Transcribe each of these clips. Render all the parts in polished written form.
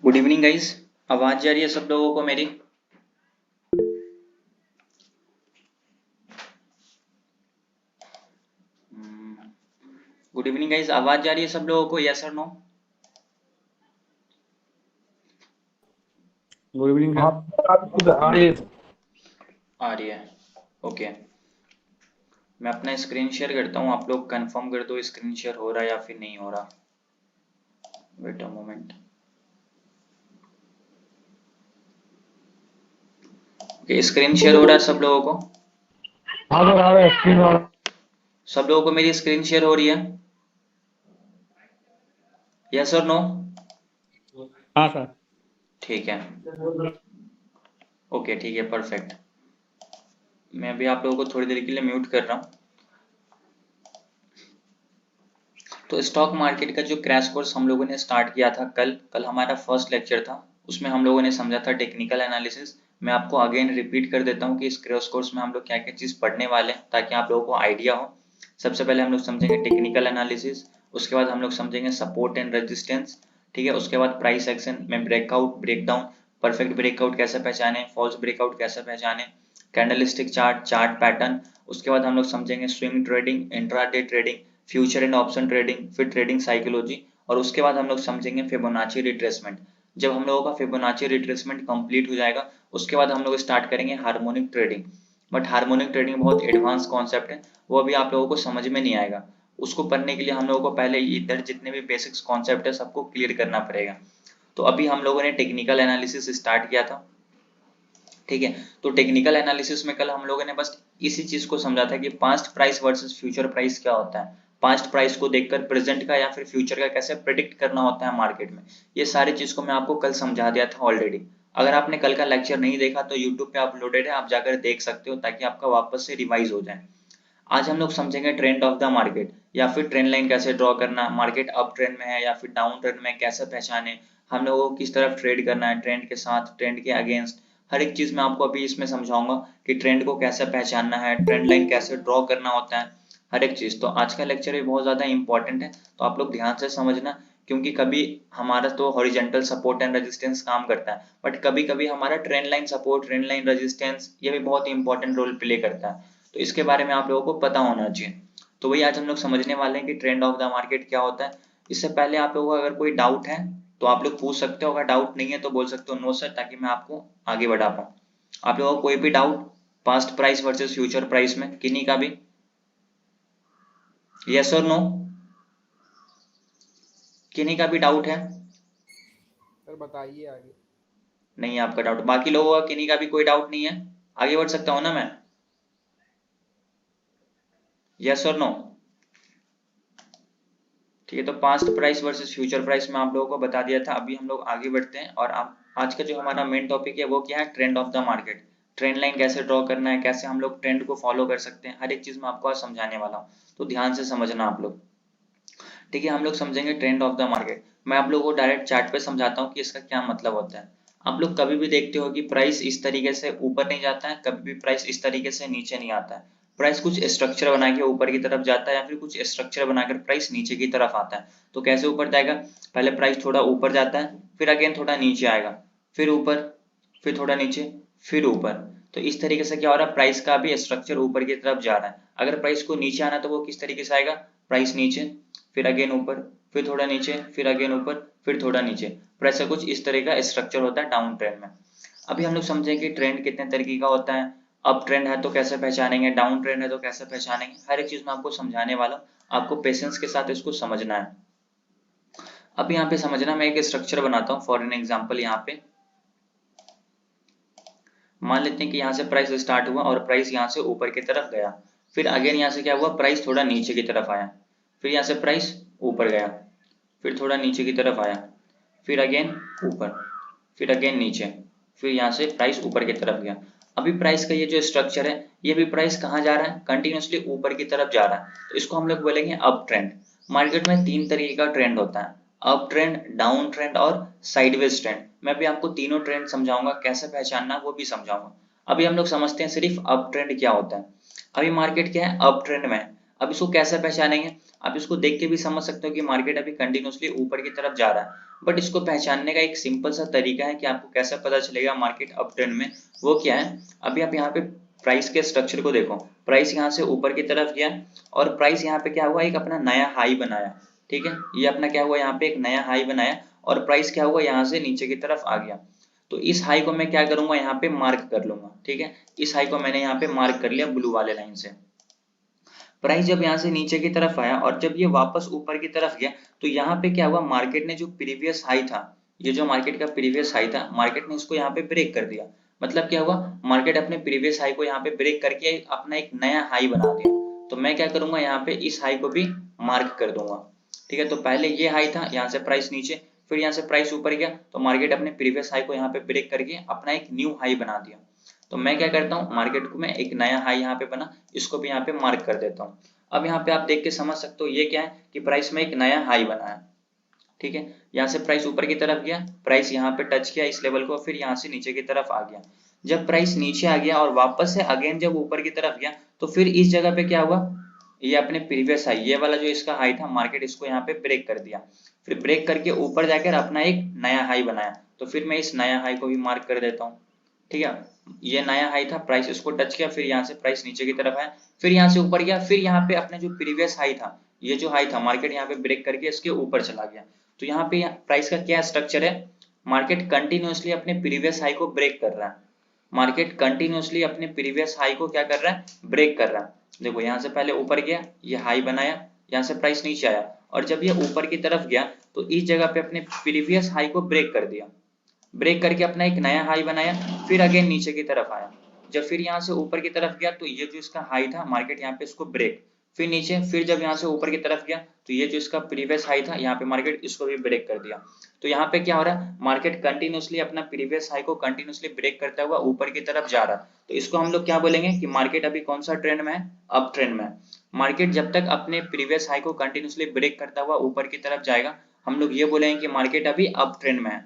Good evening guys. आवाज जा रही है सब लोगों को मेरी? गुड इवनिंग गाइस, आवाज जा रही है सब लोगों को? यस और नो? गुड इवनिंग हाँ सर। आ रही है। आ रही है। ओके, मैं अपना स्क्रीन शेयर करता हूँ, आप लोग कंफर्म कर दो स्क्रीन शेयर हो रहा है या फिर नहीं हो रहा। Wait a moment. Okay, screen share हो रहा है सब लोगों को? हाँ सर आ रहा है स्क्रीन आ रहा है। सब लोगों को मेरी स्क्रीन शेयर हो रही है? यस और नो? हाँ सर। ठीक है, ओके ठीक है, परफेक्ट। मैं अभी आप लोगों को थोड़ी देर के लिए म्यूट कर रहा हूँ। तो स्टॉक मार्केट का जो क्रैश कोर्स हम लोगों ने स्टार्ट किया था कल हमारा फर्स्ट लेक्चर था। उसमें हम लोगों ने समझा था टेक्निकल एनालिसिस। मैं आपको अगेन रिपीट कर देता हूँ कि इस क्रैश कोर्स में हम लोग क्या क्या चीज़ पढ़ने वाले हैं ताकि आप लोगों को आइडिया हो। सबसे पहले हम लोग समझेंगे टेक्निकल एनालिसिस, उसके बाद हम लोग समझेंगे सपोर्ट एंड रेजिस्टेंस, ठीक है। उसके बाद प्राइस एक्शन में ब्रेकआउट ब्रेकडाउन, परफेक्ट ब्रेकआउट कैसे पहचाने, फॉल्स ब्रेकआउट कैसे पहचाने, कैंडलस्टिक चार्ट, चार्ट पैटर्न। उसके बाद हम लोग समझेंगे swing trading, intraday trading, future and option trading, फिर ट्रेडिंग साइकोलॉजी। और उसके बाद हम लोग समझेंगे फिबोनाची रिट्रेसमेंट। जब हम लोगों का फिबोनाची रिट्रेसमेंट कंप्लीट हो जाएगा उसके बाद हम लोग स्टार्ट करेंगे harmonic trading. But harmonic trading बहुत एडवांस कॉन्सेप्ट है, वो अभी आप लोगों को समझ में नहीं आएगा। उसको पढ़ने के लिए हम लोगों को पहले इधर जितने भी बेसिक्स कॉन्सेप्ट है सबको क्लियर करना पड़ेगा। तो अभी हम लोगों ने टेक्निकल एनालिसिस स्टार्ट किया था, ठीक है। तो टेक्निकल एनालिसिस में कल हम लोगों ने बस इसी चीज को समझा था कि past price versus future price क्या होता है, पास्ट प्राइस को देखकर प्रेजेंट का या फिर फ्यूचर का कैसे प्रिडिक्ट करना होता है मार्केट में। ये सारी चीज को मैं आपको कल समझा दिया था ऑलरेडी। अगर आपने कल का लेक्चर नहीं देखा तो यूट्यूब पे अपलोडेड है, आप जाकर देख सकते हो ताकि आपका वापस से रिवाइज हो जाए। आज हम लोग समझेंगे ट्रेंड ऑफ द मार्केट, या फिर ट्रेंड लाइन कैसे ड्रॉ करना, मार्केट अप ट्रेंड में है या फिर डाउन ट्रेंड में कैसे पहचाने, हम लोगों को किस तरफ ट्रेड करना है, ट्रेंड के साथ, ट्रेंड के अगेंस्ट। हर एक चीज मैं आपको अभी इसमें समझाऊंगा कि ट्रेंड को कैसे पहचानना है, ट्रेंड लाइन कैसे ड्रॉ करना होता है, हर एक चीज। तो आज का लेक्चर भी बहुत ज्यादा इंपॉर्टेंट है, तो आप लोग ध्यान से समझना। क्योंकि कभी हमारा तो हॉरिजेंटल सपोर्ट एंड रेजिस्टेंस काम करता है, बट कभी कभी हमारा trend line support, trend line resistance, ये भी बहुत इंपॉर्टेंट रोल प्ले करता है। तो इसके बारे में आप लोगों को पता होना चाहिए। तो वही आज हम लोग समझने वाले हैं कि ट्रेंड ऑफ द मार्केट क्या होता है। इससे पहले आप लोगों को अगर कोई डाउट है तो आप लोग पूछ सकते हो, अगर डाउट नहीं है तो बोल सकते हो नो सर, ताकि मैं आपको आगे बढ़ा पाऊँ। आप लोगों को कोई भी doubt past price versus future price में किन्हीं का भी? यस और नो? किन्हीं का भी डाउट है? सर बताइए आगे। नहीं है आपका डाउट? बाकी लोगों का किन्हीं का भी कोई डाउट नहीं है? आगे बढ़ सकता हूं ना मैं? यस और नो? ठीक है, तो past price versus future price में आप लोगों को बता दिया था। अभी हम लोग आगे बढ़ते हैं और आप आज का जो हमारा मेन टॉपिक है वो क्या है, trend of the market. Trend line कैसे ड्रॉ करना है, कैसे हम लोग ट्रेंड को फॉलो कर सकते हैं, हर एक चीज मैं आपको आज समझाने वाला हूँ। तो ध्यान से समझना आप लोग, ठीक है। हम लोग समझेंगे ट्रेंड ऑफ द मार्केट। मैं आप लोगों को डायरेक्ट चार्ट पे समझाता हूँ कि इसका क्या मतलब होता है। आप लोग कभी भी देखते हो कि प्राइस इस तरीके से ऊपर नहीं जाता है, कभी भी प्राइस इस तरीके से नीचे नहीं आता है। प्राइस कुछ स्ट्रक्चर बना के ऊपर की तरफ जाता है या फिर कुछ स्ट्रक्चर बनाकर प्राइस नीचे की तरफ आता है। तो कैसे ऊपर जाएगा, पहले प्राइस थोड़ा ऊपर जाता है, फिर अगेन थोड़ा नीचे आएगा, फिर ऊपर, फिर थोड़ा नीचे, फिर ऊपर। तो इस तरीके से क्या हो रहा है, प्राइस का भी स्ट्रक्चर ऊपर की तरफ जा रहा है। अगर प्राइस को नीचे आना तो वो किस तरीके से आएगा, प्राइस नीचे, फिर अगेन ऊपर, फिर थोड़ा नीचे, फिर अगेन ऊपर, फिर थोड़ा नीचे। प्राइस का कुछ इस तरह का स्ट्रक्चर होता है डाउन ट्रेंड में। अभी हम लोग समझेंगे कि ट्रेंड कितने तरीके का होता है, अप ट्रेंड है तो कैसे पहचानेंगे, डाउन ट्रेंड है तो कैसे पहचानेंगे, हर एक चीज मैं आपको समझाने वाला हूँ। आपको पेशेंस के साथ इसको समझना है। अब यहाँ पे समझना, मैं एक स्ट्रक्चर बनाता हूँ फॉर एन एग्जाम्पल। यहाँ पे मान लेते हैं कि यहाँ से प्राइस स्टार्ट हुआ और प्राइस यहाँ से ऊपर की तरफ गया, फिर अगेन यहाँ से क्या हुआ, प्राइस थोड़ा नीचे की तरफ आया, फिर यहाँ से प्राइस ऊपर गया, फिर थोड़ा नीचे की तरफ आया, फिर अगेन ऊपर, फिर अगेन नीचे, फिर यहाँ से प्राइस ऊपर की तरफ गया। अभी प्राइस का ये जो स्ट्रक्चर है, ये भी प्राइस कहाँ जा रहा है, कंटिन्यूसली ऊपर की तरफ जा रहा है। तो इसको हम लोग बोलेंगे अप ट्रेंड। मार्केट में तीन तरीके का ट्रेंड होता है, अप ट्रेंड, डाउन ट्रेंड और साइडवेज ट्रेंड। मैं भी आपको तीनों ट्रेंड समझाऊंगा, कैसे पहचानना वो भी समझाऊंगा। अभी हम लोग समझते हैं सिर्फ अप ट्रेंड क्या होता है। अभी मार्केट क्या है, अप ट्रेंड में है। अब इसको कैसे पहचानेंगे? आप इसको देख के भी समझ सकते हो कि मार्केट अभी कंटिन्यूसली ऊपर की तरफ जा रहा है, बट इसको पहचानने का एक सिंपल सा तरीका है कि आपको कैसे पता चलेगा मार्केट अप ट्रेंड में। वो क्या है, अभी आप यहाँ पे प्राइस के स्ट्रक्चर को देखो, प्राइस यहाँ से ऊपर की तरफ गया और प्राइस यहाँ पे क्या हुआ, एक अपना नया हाई बनाया। ठीक है, ये अपना क्या हुआ, यहाँ पे एक नया हाई बनाया और प्राइस क्या हुआ, यहाँ से नीचे की तरफ आ गया। तो इस हाई को मैं क्या करूंगा, यहाँ पे मार्क कर लूंगा। ठीक है, इस हाई को मैंने यहाँ पे मार्क कर लिया ब्लू वाले लाइन से। प्राइस जब यहाँ से नीचे की तरफ आया और जब ये वापस ऊपर की तरफ गया, तो यहाँ पे क्या हुआ, मार्केट ने जो प्रीवियस हाई था, ये जो मार्केट का प्रीवियस हाई था, मार्केट ने इसको यहाँ पे ब्रेक कर दिया। मतलब क्या हुआ, मार्केट अपने प्रीवियस हाई को यहाँ पे ब्रेक करके अपना एक नया हाई बना दिया। तो मैं क्या करूंगा, यहाँ पे इस हाई को भी मार्क कर दूंगा। ठीक है, तो पहले ये हाई था, यहाँ से प्राइस नीचे, फिर यहाँ से प्राइस ऊपर गया, तो मार्केट अपने प्रीवियस हाई को यहाँ पे ब्रेक करके अपना एक न्यू हाई बना दिया। तो मैं क्या करता हूँ, मार्केट को मैं एक नया हाई यहाँ पे बना, इसको भी यहाँ पे मार्क कर देता हूँ। अब यहाँ पे आप देख के समझ सकते हो ये क्या है कि प्राइस में एक नया हाई बना है। ठीक है, यहाँ से प्राइस ऊपर की तरफ गया, प्राइस यहाँ पे टच किया इस लेवल को, फिर यहाँ से नीचे की तरफ आ गया। जब प्राइस नीचे आ गया और वापस से अगेन जब ऊपर की तरफ गया, तो फिर इस जगह पे क्या हुआ, ये अपने प्रीवियस हाई, ये वाला जो इसका हाई था, मार्केट इसको यहाँ पे ब्रेक कर दिया। फिर ब्रेक करके ऊपर जाकर अपना एक नया हाई बनाया। तो फिर मैं इस नया हाई को भी मार्क कर देता हूँ। ठीक है, ये नया हाई था, प्राइस इसको टच किया, फिर यहाँ से प्राइस नीचे की तरफ आया, फिर यहाँ से ऊपर गया, फिर यहाँ पे अपने जो प्रीवियस हाई था, ये जो हाई था, मार्केट यहाँ पे ब्रेक करके इसके ऊपर चला गया। तो यहाँ पे प्राइस का क्या स्ट्रक्चर है, मार्केट कंटिन्यूसली अपने प्रीवियस हाई को ब्रेक कर रहा है। मार्केट कंटिन्यूसली अपने प्रीवियस हाई को क्या कर रहा है, ब्रेक कर रहा है। देखो यहाँ से पहले ऊपर गया, ये हाई बनाया, यहाँ से प्राइस नीचे आया और जब ये ऊपर की तरफ गया, तो इस जगह पे अपने प्रीवियस हाई को ब्रेक कर दिया। ब्रेक करके अपना एक नया हाई बनाया, फिर अगेन नीचे की तरफ आया। जब फिर यहाँ से ऊपर की तरफ गया, तो ये जो इसका हाई था, मार्केट यहाँ पे इसको ब्रेक, फिर नीचे, फिर जब यहाँ से ऊपर की तरफ गया, तो ये जो इसका प्रीवियस हाई था, यहाँ पे मार्केट इसको भी ब्रेक कर दिया। तो यहाँ पे क्या हो रहा है, मार्केट कंटिन्यूसली अपना प्रीवियस हाई को कंटिन्यूसली ब्रेक करता हुआ ऊपर की तरफ जा रहा है। तो इसको हम लोग क्या बोलेंगे कि मार्केट अभी कौन सा ट्रेंड में है, अप ट्रेंड में है। मार्केट जब तक अपने प्रीवियस हाई को कंटिन्यूसली ब्रेक करता हुआ ऊपर की तरफ जाएगा, हम लोग ये बोलेंगे कि मार्केट अभी अप ट्रेंड में है।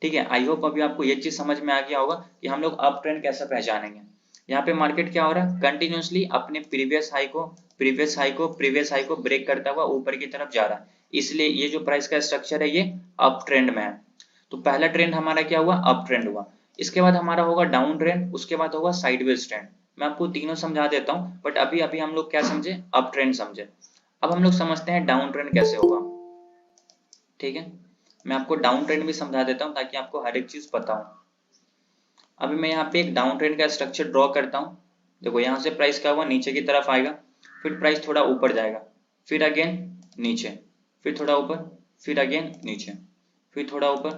ठीक है, आई होप अभी आपको ये चीज समझ में आ गया होगा कि हम लोग अप ट्रेंड कैसे पहचानेंगे। यहाँ पे मार्केट क्या हो रहा है, कंटिन्यूसली अपने प्रीवियस हाई को ब्रेक करता हुआ ऊपर की तरफ जा रहा है, इसलिए ये जो प्राइस का स्ट्रक्चर है, ये अप ट्रेंड में है। तो पहला ट्रेंड हमारा क्या हुआ, अप ट्रेंड हुआ। इसके बाद हमारा होगा डाउन ट्रेंड, उसके बाद होगा साइडवेज ट्रेंड। मैं आपको तीनों समझा देता हूँ, बट अभी अभी हम लोग क्या समझे, अप ट्रेंड समझे। अब हम लोग समझते हैं डाउन ट्रेंड कैसे होगा। ठीक है, मैं आपको डाउन ट्रेंड भी समझा देता हूँ ताकि आपको हर एक चीज पता हो। अभी मैं यहाँ पे एक डाउन ट्रेंड का स्ट्रक्चर ड्रॉ करता हूँ। देखो यहाँ से प्राइस क्या हुआ, नीचे की तरफ आएगा, फिर प्राइस थोड़ा ऊपर जाएगा, फिर अगेन नीचे, फिर थोड़ा ऊपर, फिर अगेन नीचे, फिर थोड़ा ऊपर,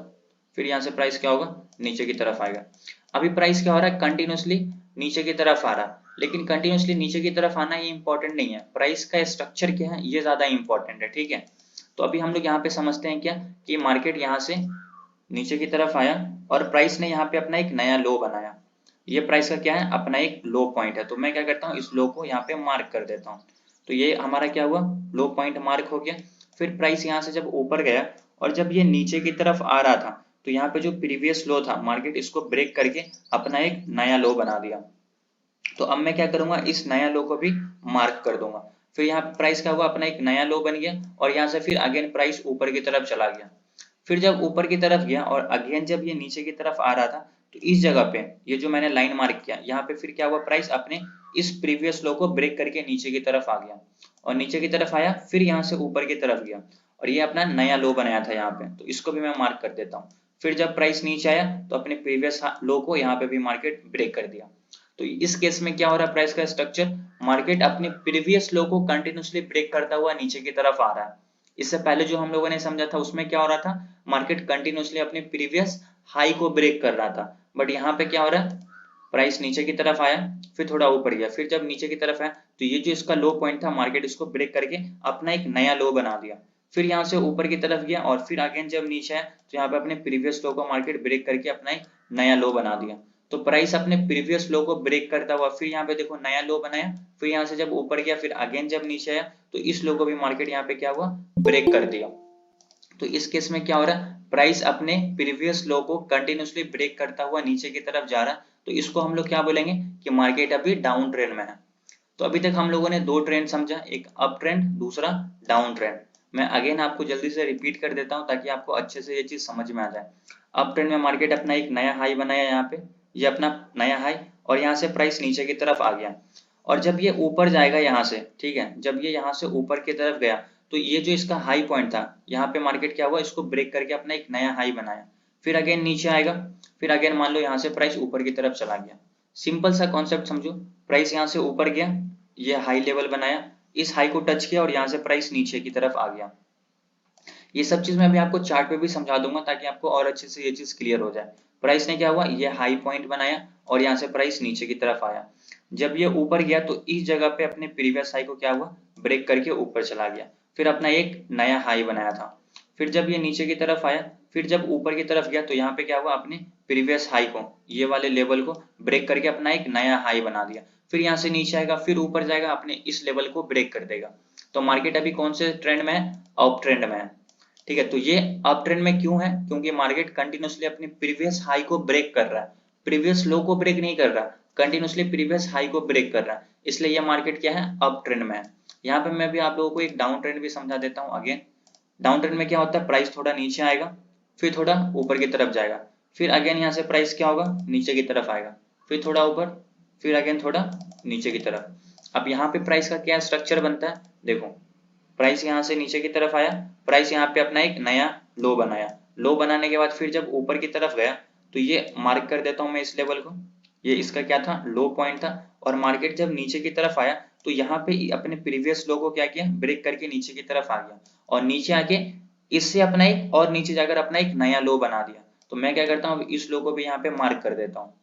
फिर यहाँ से प्राइस क्या होगा, नीचे की तरफ आएगा। अभी प्राइस क्या हो रहा है, कंटिन्यूसली नीचे की तरफ आ रहा है, लेकिन कंटिन्यूसली नीचे की तरफ आना ये इंपॉर्टेंट नहीं है, प्राइस का स्ट्रक्चर क्या है ये ज्यादा इंपॉर्टेंट है। ठीक है, तो अभी हम लोग यहाँ पे समझते हैं क्या कि मार्केट यहाँ से नीचे की तरफ आया और प्राइस ने यहाँ पे अपना एक नया लो बनाया। ये प्राइस का क्या है, अपना एक लो पॉइंट है। तो मैं क्या करता हूँ, इस लो को यहाँ पे मार्क कर देता हूँ। तो ये हमारा क्या हुआ, लो पॉइंट मार्क हो गया। फिर प्राइस यहाँ से जब ऊपर गया और जब ये नीचे की तरफ आ रहा था, तो यहाँ पे जो प्रीवियस लो था, मार्केट इसको ब्रेक करके अपना एक नया लो बना दिया। तो अब मैं क्या करूंगा, इस नया लो को भी मार्क कर दूंगा। फिर यहाँ पे प्राइस क्या हुआ, अपना एक नया लो बन गया और यहाँ से फिर अगेन प्राइस ऊपर की तरफ चला गया। फिर जब ऊपर की तरफ गया और अगेन जब ये नीचे की तरफ आ रहा था, तो इस जगह पे ये जो मैंने लाइन मार्क किया, यहाँ पे फिर क्या हुआ, प्राइस अपने इस प्रीवियस लो को ब्रेक करके नीचे की तरफ आ गया और नीचे की तरफ आया, फिर यहाँ से ऊपर की तरफ गया और ये अपना नया लो बनाया था यहाँ पे, तो इसको भी मैं मार्क कर देता हूँ। फिर जब प्राइस नीचे आया, तो अपने प्रीवियस लो को यहाँ पे भी मार्केट ब्रेक कर दिया। तो इस केस में क्या हो रहा है, प्राइस का स्ट्रक्चर, मार्केट अपने प्रीवियस लो को कंटिन्यूसली ब्रेक करता हुआ नीचे की तरफ आ रहा है। इससे पहले जो हम लोगों ने समझा था, उसमें क्या हो रहा था, मार्केट कंटिन्यूसली अपने प्रीवियस हाई को ब्रेक कर रहा था। बट यहाँ पे क्या हो रहा है, प्राइस नीचे की तरफ आया, फिर थोड़ा ऊपर गया, फिर जब नीचे की तरफ आया, तो ये जो इसका लो पॉइंट था, मार्केट इसको ब्रेक करके अपना एक नया लो बना दिया। फिर यहाँ से ऊपर की तरफ गया और फिर अगेन जब नीचे आया, तो यहाँ पे अपने प्रीवियस लो को मार्केट ब्रेक करके अपना एक नया लो बना दिया। तो प्राइस अपने प्रीवियस लो को ब्रेक करता हुआ फिर यहाँ पे देखो नया लो बनाया, फिर यहाँ से जब ऊपर गया, फिर अगेन जब नीचे आया, तो इस लो को भी मार्केट यहाँ पे क्या हुआ, ब्रेक कर दिया। तो इस केस में क्या हो रहा है, प्राइस अपने प्रीवियस लो को कंटिन्यूसली ब्रेक करता हुआ नीचे की तरफ जा रहा है। तो इसको हम लोग क्या बोलेंगे कि मार्केट अभी डाउन ट्रेंड में है। तो अभी तक हम लोगों ने दो ट्रेंड समझा, एक अप ट्रेंड, दूसरा डाउन ट्रेंड। मैं अगेन आपको जल्दी से रिपीट कर देता हूँ ताकि आपको अच्छे से ये चीज समझ में आ जाए। अप ट्रेंड में मार्केट अपना एक नया हाई बनाया यहाँ पे, ये अपना नया हाई, और यहाँ से प्राइस नीचे की तरफ आ गया, और जब ये ऊपर जाएगा यहाँ से, ठीक है, जब ये यहाँ से ऊपर की तरफ गया तो ये जो इसका हाई पॉइंट था, यहाँ पे मार्केट क्या हुआ, इसको ब्रेक करके अपना एक नया हाई बनाया, फिर अगेन नीचे आएगा, फिर अगेन मान लो यहाँ से प्राइस ऊपर की तरफ चला गया। सिंपल सा कॉन्सेप्ट समझो, प्राइस यहाँ से ऊपर गया, ये हाई लेवल बनाया, इस हाई को टच किया और यहाँ से प्राइस नीचे की तरफ आ गया। ये सब चीज मैं अभी आपको चार्ट पे भी समझा दूंगा ताकि आपको और अच्छे से ये चीज क्लियर हो जाए। प्राइस ने क्या हुआ, ये हाई पॉइंट बनाया और यहाँ से प्राइस नीचे की तरफ आया, जब ये ऊपर गया तो इस जगह पे अपने प्रीवियस हाई को क्या हुआ, ब्रेक करके ऊपर चला गया, फिर अपना एक नया हाई बनाया था। फिर जब ये नीचे की तरफ आया, फिर जब ऊपर की तरफ गया तो यहाँ पे क्या हुआ, अपने प्रीवियस हाई को, ये वाले लेवल को ब्रेक करके अपना एक नया हाई बना दिया। फिर यहाँ से नीचे आएगा, फिर ऊपर जाएगा, अपने इस लेवल को ब्रेक कर देगा। तो मार्केट अभी कौन से ट्रेंड में है, अप ट्रेंड में है। ठीक है, तो ये अप ट्रेंड में क्यों है, क्योंकि मार्केट कंटिन्यूसली अपने प्रीवियस हाई को ब्रेक कर रहा है, प्रीवियस लो को ब्रेक नहीं कर रहा, कंटिन्यूसली प्रीवियस हाई को ब्रेक कर रहा है, इसलिए ये मार्केट क्या है, अप ट्रेंड में है। यहाँ पे मैं भी आप लोगों को एक डाउन ट्रेंड भी समझा देता हूँ। अगेन डाउन ट्रेंड में क्या होता है, प्राइस थोड़ा नीचे आएगा, फिर थोड़ा ऊपर की तरफ जाएगा, फिर अगेन यहाँ से प्राइस क्या होगा, नीचे की तरफ आएगा, फिर थोड़ा ऊपर, फिर अगेन थोड़ा नीचे की तरफ। अब यहाँ पे प्राइस का क्या स्ट्रक्चर बनता है, देखो प्राइस यहाँ से नीचे की तरफ आया, प्राइस यहाँ पे अपना एक नया लो बनाया, लो बनाने के बाद फिर जब ऊपर की तरफ गया तो ये मार्क कर देता हूं मैं इस लेवल को, ये इसका क्या था, लो पॉइंट था। और मार्केट जब नीचे की तरफ आया तो यहाँ पे अपने प्रीवियस लो को क्या किया, ब्रेक करके नीचे की तरफ आ गया, और नीचे आके इससे अपना एक और नीचे जाकर अपना एक नया लो बना दिया। तो मैं क्या करता हूँ, इस लो को भी यहाँ पे मार्क कर देता हूँ।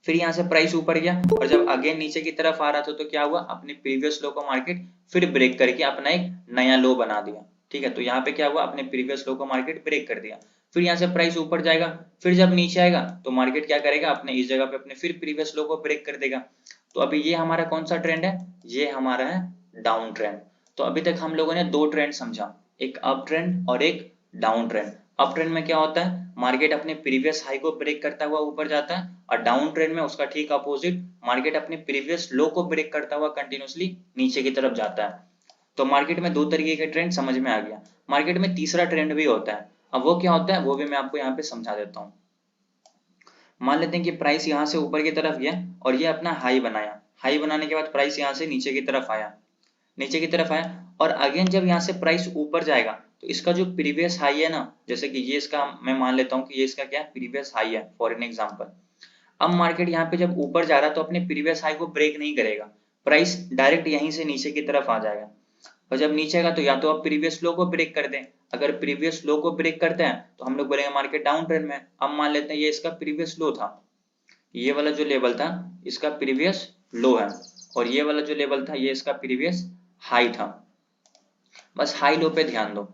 फिर यहाँ से प्राइस ऊपर गया और जब अगेन नीचे की तरफ आ रहा था तो क्या हुआ, अपने प्रीवियस लो को मार्केट फिर ब्रेक करके अपना एक नया लो बना दिया। ठीक है, तो यहाँ पे क्या हुआ, अपने प्रीवियस लो को मार्केट ब्रेक कर दिया। फिर यहाँ से प्राइस ऊपर जाएगा, फिर जब नीचे आएगा तो मार्केट क्या करेगा, अपने इस जगह पे अपने फिर प्रीवियस लो को ब्रेक कर देगा। तो अभी ये हमारा कौन सा ट्रेंड है, ये हमारा है डाउन ट्रेंड। तो अभी तक हम लोगों ने दो ट्रेंड समझा, एक अप ट्रेंड और एक डाउन ट्रेंड। अप ट्रेंड में क्या होता है, मार्केट अपने प्रीवियस हाई को ब्रेक करता हुआ ऊपर जाता है, और डाउन ट्रेंड में उसका ठीक अपोजिट, मार्केट अपने प्रीवियस लो को ब्रेक करता हुआ कंटिन्यूसली नीचे की तरफ जाता है। तो मार्केट में दो तरीके के ट्रेंड समझ में आ गया। मार्केट में तीसरा ट्रेंड भी होता है, अब वो क्या होता है वो भी मैं आपको यहाँ पे समझा देता हूँ। मान लेते हैं कि प्राइस यहाँ से ऊपर की तरफ गया और ये अपना हाई बनाया, हाई बनाने के बाद प्राइस यहाँ से नीचे की तरफ आया, नीचे की तरफ आया, और अगेन जब यहाँ से प्राइस ऊपर जाएगा तो इसका जो प्रीवियस हाई है ना, जैसे कि ये इसका मैं मान लेता हूँ कि ये इसका क्या है, प्रीवियस हाई है फॉर एन एग्जांपल। अब मार्केट यहाँ पे जब ऊपर जा रहा है तो अपने प्रीवियस हाई को ब्रेक नहीं करेगा, प्राइस डायरेक्ट यहीं से नीचे की तरफ आ जाएगा। और जब नीचे आएगा तो या तो आप प्रीवियस लो को ब्रेक कर दें, अगर प्रीवियस लो को ब्रेक करते हैं तो हम लोग बोलेंगे मार्केट डाउन ट्रेंड में। अब मान लेते हैं ये इसका प्रीवियस लो था, ये वाला जो लेवल था इसका प्रीवियस लो है, और ये वाला जो लेवल था ये इसका प्रीवियस हाई था। बस हाई लो पे ध्यान दो,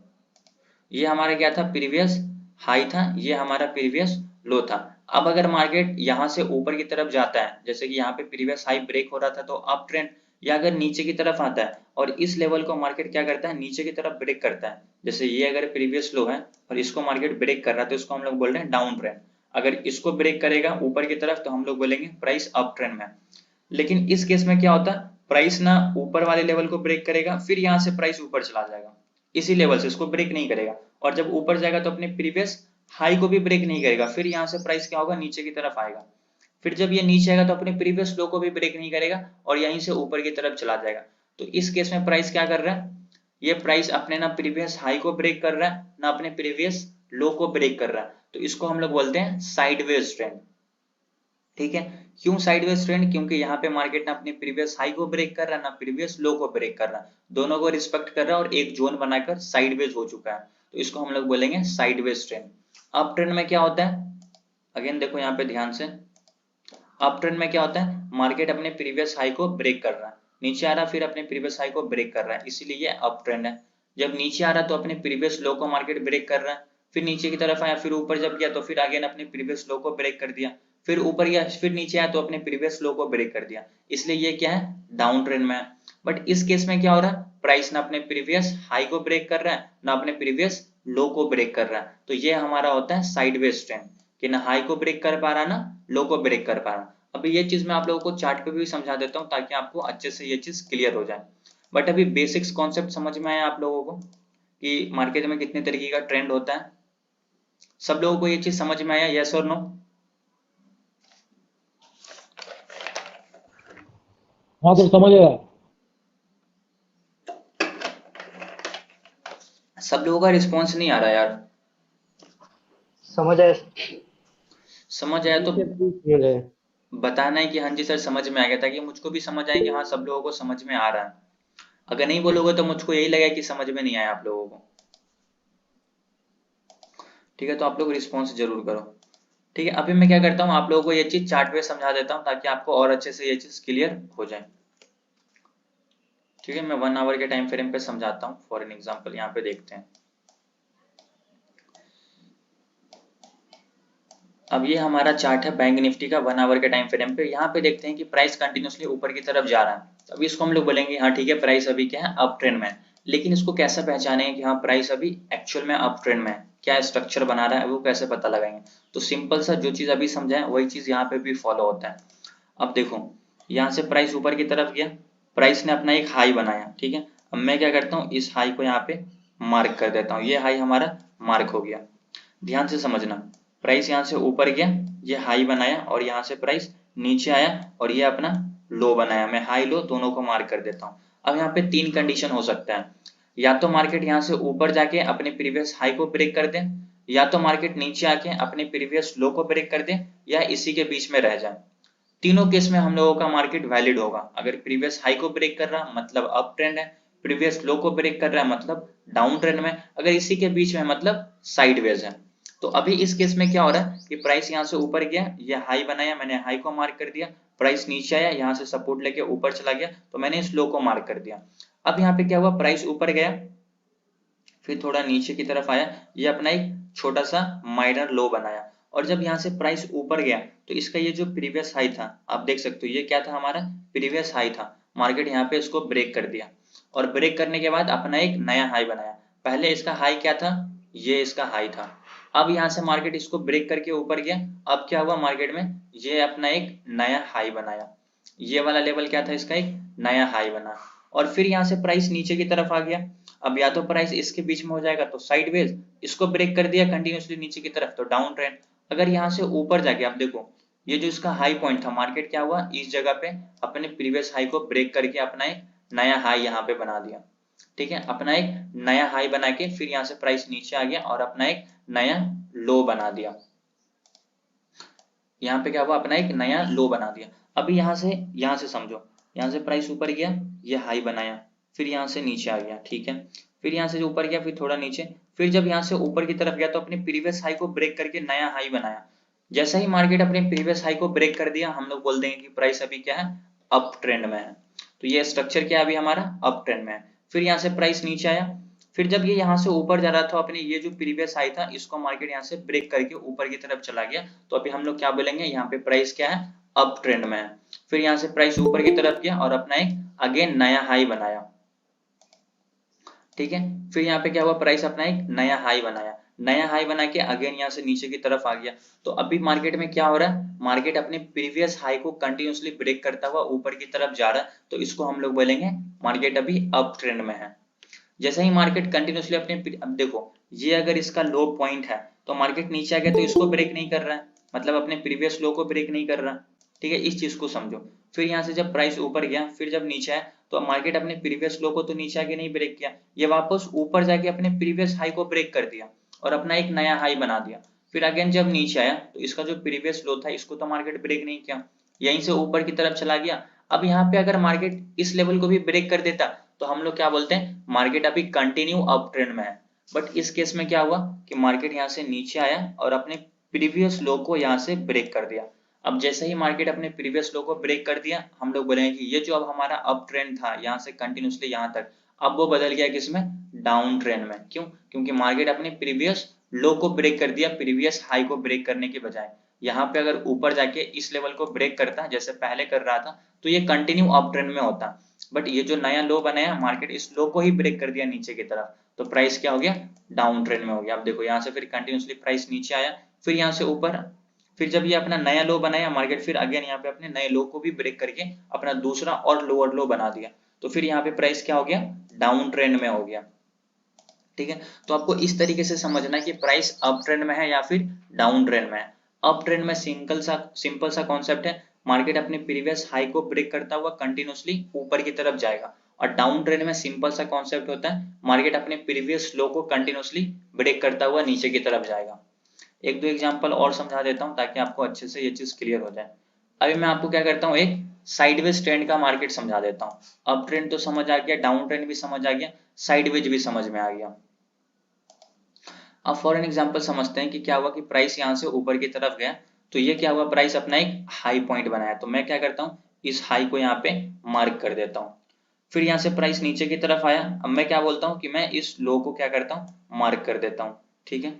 ये हमारा क्या था, प्रीवियस हाई था, ये हमारा प्रीवियस लो था। अब अगर मार्केट यहाँ से ऊपर की तरफ जाता है, जैसे कि यहाँ पे प्रीवियस हाई ब्रेक हो रहा था तो अप ट्रेंड, या अगर नीचे की तरफ आता है और इस लेवल को मार्केट क्या करता है, नीचे की तरफ ब्रेक करता है, जैसे ये अगर प्रीवियस लो है और इसको मार्केट ब्रेक कर रहा है तो इसको हम लोग बोल रहे हैं डाउन ट्रेंड। अगर इसको ब्रेक करेगा ऊपर की तरफ तो हम लोग बोलेंगे प्राइस अप ट्रेंड में। लेकिन इस केस में क्या होता है, प्राइस ना ऊपर वाले लेवल को ब्रेक करेगा, फिर यहाँ से प्राइस ऊपर चला जाएगा, इसी लेवल से इसको ब्रेक नहीं करेगा, और जब ऊपर जाएगा तो अपने प्रीवियस हाई को भी ब्रेक नहीं करेगा, फिर यहाँ से प्राइस क्या होगा, नीचे की तरफ आएगा। फिर जब ये नीचे आएगा तो अपने प्रीवियस लो को भी ब्रेक नहीं करेगा और यहीं से ऊपर की तरफ चला जाएगा। तो इस केस में प्राइस क्या कर रहा है, ये प्राइस अपने ना प्रीवियस हाई को ब्रेक कर रहा है ना अपने प्रीवियस लो को ब्रेक कर रहा है, तो इसको हम लोग बोलते हैं साइडवेज ट्रेंड। ठीक है, क्यों साइडवेज ट्रेंड, क्योंकि यहाँ पे मार्केट ना अपने प्रीवियस हाई को ब्रेक कर रहा है ना प्रीवियस लो को ब्रेक कर रहा है, दोनों को रिस्पेक्ट कर रहा है और एक जोन बनाकर साइडवेज हो चुका है, तो इसको हम लोग बोलेंगे साइडवेज ट्रेंड। अप ट्रेंड में क्या होता है, अगेन देखो यहाँ पे ध्यान से, अप ट्रेंड में क्या होता है, मार्केट अपने प्रीवियस हाई को ब्रेक कर रहा है, नीचे आ रहा फिर अपने प्रीवियस हाई को ब्रेक कर रहा है, इसीलिए ये अप ट्रेंड है। जब नीचे आ रहा तो अपने प्रीवियस लो को मार्केट ब्रेक कर रहा है, फिर नीचे की तरफ आया, फिर ऊपर जब गया तो फिर अगेन अपने प्रीवियस लो को ब्रेक कर दिया, फिर ऊपर गया, फिर नीचे आया तो अपने प्रीवियस लो को ब्रेक कर दिया, इसलिए ये क्या है, डाउन ट्रेंड में है। बट इस केस में क्या हो रहा है, प्राइस ना अपने प्रीवियस हाई को ब्रेक कर रहा है ना अपने प्रीवियस लो को ब्रेक कर रहा है, तो ये हमारा होता है साइडवेज ट्रेंड, कि ना हाई को ब्रेक कर पा रहा ना लो को ब्रेक कर पा रहा। अभी ये चीज मैं आप लोगों को चार्ट पे भी समझा देता हूँ ताकि आपको अच्छे से ये चीज क्लियर हो जाए। बट अभी बेसिक्स कॉन्सेप्ट समझ में आया आप लोगों को कि मार्केट में कितने तरीके का ट्रेंड होता है? सब लोगों को ये चीज समझ में आया, यस और नो? हाँ सर, समझ आया। सब लोगों का रिस्पॉन्स नहीं आ रहा यार। समझ आया। समझ आया तो समझ आया। बताना है कि हाँ जी सर समझ में आ गया, ताकि मुझको भी समझ आए कि हाँ सब लोगों को समझ में आ रहा है। अगर नहीं बोलोगे तो मुझको यही लगेगा कि समझ में नहीं आया आप लोगों को। ठीक है, तो आप लोग रिस्पॉन्स जरूर करो। ठीक है, अभी मैं क्या करता हूँ, आप लोगों को ये चीज चार्ट पे समझा देता हूँ ताकि आपको और अच्छे से ये चीज क्लियर हो जाए। ठीक है, मैं 1 आवर के टाइम फ्रेम पे समझाता हूँ। फॉर एन एग्जाम्पल यहाँ पे देखते हैं। अब ये हमारा चार्ट है बैंक निफ्टी का 1 आवर के टाइम फ्रेम पे। यहाँ पे देखते हैं कि प्राइस कंटिन्यूसली ऊपर की तरफ जा रहा है। तो अभी इसको हम लोग बोलेंगे हाँ ठीक है, प्राइस अभी क्या है, अप ट्रेंड में है। लेकिन इसको कैसे पहचानेंगे कि हाँ प्राइस अभी एक्चुअल में अप ट्रेंड में है, क्या स्ट्रक्चर बना रहा है, वो कैसे पता लगाएंगे? तो सिंपल सा जो चीज अभी समझाए वही चीज यहाँ पे भी फॉलो होता है। अब देखो, यहाँ से प्राइस ऊपर की तरफ गया, प्राइस ने अपना एक हाई बनाया। ठीक है, अब मैं क्या करता हूँ, इस हाई को यहाँ पे मार्क कर देता हूँ। ये हाई हमारा मार्क हो गया। ध्यान से समझना, प्राइस यहाँ से ऊपर गया, ये हाई बनाया, और यहाँ से प्राइस नीचे आया और ये अपना लो बनाया। मैं हाई लो दोनों को मार्क कर देता हूँ। अब यहाँ पे 3 कंडीशन हो सकता है, या तो मार्केट यहाँ से ऊपर जाके अपने प्रीवियस हाई को ब्रेक कर दे, या तो मार्केट नीचे आके अपने प्रीवियस लो को ब्रेक कर दे, या इसी के बीच में रह जाए। तीनों केस में हम लोगों का मार्केट वैलिड होगा। अगर प्रीवियस हाई को ब्रेक कर रहा मतलब अप ट्रेंड है, प्रीवियस लो को ब्रेक कर रहा है मतलब डाउन ट्रेंड में, अगर इसी के बीच में मतलब साइडवेज है। तो अभी इस केस में क्या हो रहा है कि प्राइस यहाँ से ऊपर गया, ये हाई बनाया, मैंने हाई को मार्क कर दिया, प्राइस नीचे आया, यहाँ से सपोर्ट लेके ऊपर चला गया, तो मैंने इस लो को मार्क कर दिया। अब यहाँ पे क्या हुआ, प्राइस ऊपर गया, फिर थोड़ा नीचे की तरफ आया, ये अपना एक छोटा सा माइनर लो बनाया, और जब यहाँ से प्राइस ऊपर गया तो इसका ये जो प्रीवियस हाई था, आप देख सकते हो ये क्या था, हमारा प्रीवियस हाई था। मार्केट यहाँ पे इसको ब्रेक कर दिया, और ब्रेक करने के बाद अपना एक नया हाई बनाया। पहले इसका हाई क्या था, ये इसका हाई था। अब यहाँ से मार्केट इसको ब्रेक करके ऊपर गया, अब क्या हुआ मार्केट में, ये अपना एक नया हाई बनाया। ये वाला लेवल क्या था इसका, एक नया हाई बना, और फिर यहाँ से प्राइस नीचे की तरफ आ गया। अब या तो प्राइस इसके बीच में हो जाएगा तो साइडवेज, इसको ब्रेक कर दिया कंटिन्यूसली नीचे की तरफ तो डाउन ट्रेंड। अगर यहाँ से ऊपर जाके आप देखो, ये जो इसका हाई पॉइंट था, मार्केट क्या हुआ, इस जगह पे अपने प्रीवियस हाई को ब्रेक करके अपना एक नया हाई यहाँ पे बना दिया। ठीक है, अपना एक नया हाई बना के फिर यहाँ से प्राइस नीचे आ गया और अपना एक नया लो बना दिया। यहाँ पे क्या हुआ, अपना एक नया लो बना दिया। अभी यहाँ से समझो, यहाँ से प्राइस ऊपर गया, ये हाई बनाया, फिर यहाँ से नीचे आ गया। ठीक है, फिर यहाँ से ऊपर गया, फिर थोड़ा नीचे, फिर जब यहाँ से ऊपर की तरफ गया तो अपने प्रीवियस हाई को ब्रेक करके नया हाई बनाया। जैसा ही मार्केट अपने प्रीवियस हाई को ब्रेक कर दिया, हम लोग बोल देंगे कि प्राइस अभी क्या है, अप ट्रेंड में है। तो ये स्ट्रक्चर क्या है, अभी हमारा अप ट्रेंड में है। फिर यहाँ से प्राइस नीचे आया, फिर जब ये यहाँ से ऊपर जा रहा था, अपने ये जो प्रीवियस हाई था इसको मार्केट यहाँ से ब्रेक करके ऊपर की तरफ चला गया, तो अभी हम लोग क्या बोलेंगे, यहाँ पे प्राइस क्या है, अप ट्रेंड में है। फिर यहाँ से प्राइस ऊपर की तरफ गया और अपना एक अगेन नया हाई बनाया। ठीक है, फिर यहाँ पे क्या हुआ, प्राइस अपना एक नया हाई बनाया, नया हाई बना के अगेन यहाँ से नीचे की तरफ आ गया। तो अभी मार्केट में क्या हो रहा है, मार्केट अपने प्रीवियस हाई को कंटिन्यूसली ब्रेक करता हुआ ऊपर की तरफ जा रहा है, तो इसको हम लोग बोलेंगे मार्केट अभी अप ट्रेंड में है। जैसे ही मार्केट कंटिन्यूसली अपने, अब देखो ये अगर इसका लो पॉइंट है तो मार्केट नीचे आ गया तो इसको ब्रेक नहीं कर रहा है, मतलब अपने प्रीवियस लो को ब्रेक नहीं कर रहा। ठीक है, इस चीज को समझो। फिर यहाँ से जब प्राइस ऊपर गया, फिर जब नीचे आया तो मार्केट अपने प्रीवियस लो को तो नीचे आके नहीं ब्रेक किया, ये वापस ऊपर जाके अपने प्रीवियस हाई को ब्रेक कर दिया और अपना एक नया हाई बना दिया। फिर अगेन जब नीचे आया तो इसका जो प्रीवियस लो था इसको तो मार्केट ब्रेक नहीं किया, यहीं से ऊपर की तरफ चला गया। अब यहाँ पे अगर मार्केट इस लेवल को भी ब्रेक कर देता तो हम लोग क्या बोलते हैं, मार्केट अभी कंटिन्यू अप ट्रेंड में है। बट इस केस में क्या हुआ कि मार्केट यहाँ से नीचे आया और अपने प्रीवियस लो को यहाँ से ब्रेक कर दिया। अब जैसे ही मार्केट अपने प्रीवियस लो को ब्रेक कर दिया, हम लोग बोलेंगे कि ये जो अब हमारा अप ट्रेंड था यहाँ से कंटिन्यूसली यहाँ तक, अब वो बदल गया किसमें, डाउन ट्रेंड में। क्यों, क्योंकि मार्केट अपने प्रीवियस लो को ब्रेक कर दिया, प्रीवियस हाई को ब्रेक करने के बजाय। यहाँ पे अगर ऊपर जाके इस लेवल को ब्रेक करता जैसे पहले कर रहा था तो ये कंटिन्यू अप ट्रेंड में होता। बट ये जो नया लो बनाया, मार्केट इस लो को ही ब्रेक कर दिया नीचे की तरफ, तो प्राइस क्या हो गया, डाउन ट्रेंड में हो गया। अब देखो यहाँ से फिर कंटिन्यूसली प्राइस नीचे आया, फिर यहाँ से ऊपर, फिर जब ये अपना नया लो बनाया मार्केट, फिर अगेन यहाँ पे अपने नए लो को भी ब्रेक करके अपना दूसरा और लोअर लो बना दिया, तो फिर यहाँ पे प्राइस क्या हो गया, डाउन ट्रेंड में हो गया। ठीक है, तो आपको इस तरीके से समझना है कि प्राइस अप ट्रेंड में है या फिर डाउन ट्रेंड में है। अप ट्रेंड में सिंपल सा कॉन्सेप्ट है, मार्केट अपने प्रीवियस हाई को ब्रेक करता हुआ कंटिन्यूसली ऊपर की तरफ जाएगा, और डाउन ट्रेंड में सिंपल सा कॉन्सेप्ट होता है, मार्केट अपने प्रीवियस लो को कंटिन्यूसली ब्रेक करता हुआ नीचे की तरफ जाएगा। एक दो एग्जांपल और समझा देता हूं ताकि आपको अच्छे से ये चीज क्लियर हो जाए। अभी मैं आपको क्या करता हूँ, एक साइडवेज ट्रेंड का मार्केट समझा देता हूँ। अप ट्रेंड तो समझ आ गया, डाउन ट्रेंड भी समझ आ गया, साइडवेज भी समझ में आ गया। अब फॉर एन एग्जांपल समझते हैं कि क्या हुआ कि प्राइस यहाँ से ऊपर की तरफ गया, तो ये क्या हुआ, प्राइस अपना एक हाई पॉइंट बनाया, तो मैं क्या करता हूँ, इस हाई को यहाँ पे मार्क कर देता हूँ। फिर यहाँ से प्राइस नीचे की तरफ आया, अब मैं क्या बोलता हूँ कि मैं इस लो को क्या करता हूँ, मार्क कर देता हूँ। ठीक है,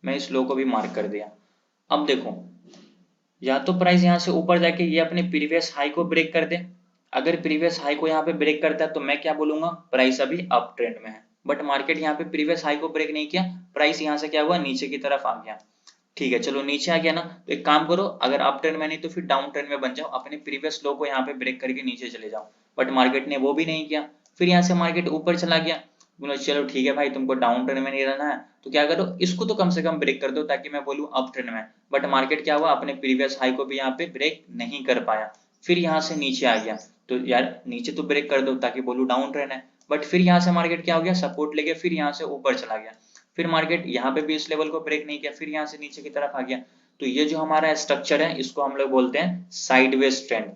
मैं इस लो को भी मार्क कर दिया। अब देखो, या तो प्राइस यहाँ से ऊपर जाके ये अपने प्रीवियस हाई को ब्रेक कर दे, अगर प्रीवियस हाई को यहाँ पे ब्रेक करता है तो मैं क्या बोलूंगा, प्राइस अभी अप ट्रेंड में है। बट मार्केट यहाँ पे प्रीवियस हाई को ब्रेक नहीं किया, प्राइस यहाँ से क्या हुआ, नीचे की तरफ आ गया। ठीक है, चलो नीचे आ गया ना, तो एक काम करो, अगर अप ट्रेंड में नहीं तो फिर डाउन ट्रेंड में बन जाओ, अपने प्रीवियस लो को यहाँ पे ब्रेक करके नीचे चले जाओ। बट मार्केट ने वो भी नहीं किया, फिर यहाँ से मार्केट ऊपर चला गया, बोलो चलो ठीक है भाई, तुमको डाउन ट्रेंड में नहीं रहना है तो क्या करो, इसको तो कम से कम ब्रेक कर दो ताकि मैं बोलूँ अप ट्रेंड में। बट मार्केट क्या हुआ, अपने प्रीवियस हाई को भी यहाँ पे ब्रेक नहीं कर पाया, फिर यहाँ से नीचे आ गया, तो यार नीचे तो ब्रेक कर दो ताकि बोलूँ डाउन ट्रेंड है। बट फिर यहाँ से मार्केट क्या हो गया, सपोर्ट लेके फिर यहाँ से ऊपर चला गया, फिर मार्केट यहाँ पे भी इस लेवल को ब्रेक नहीं किया, फिर यहाँ से नीचे की तरफ आ गया। तो ये जो हमारा स्ट्रक्चर है इसको हम लोग बोलते हैं साइडवेज ट्रेंड।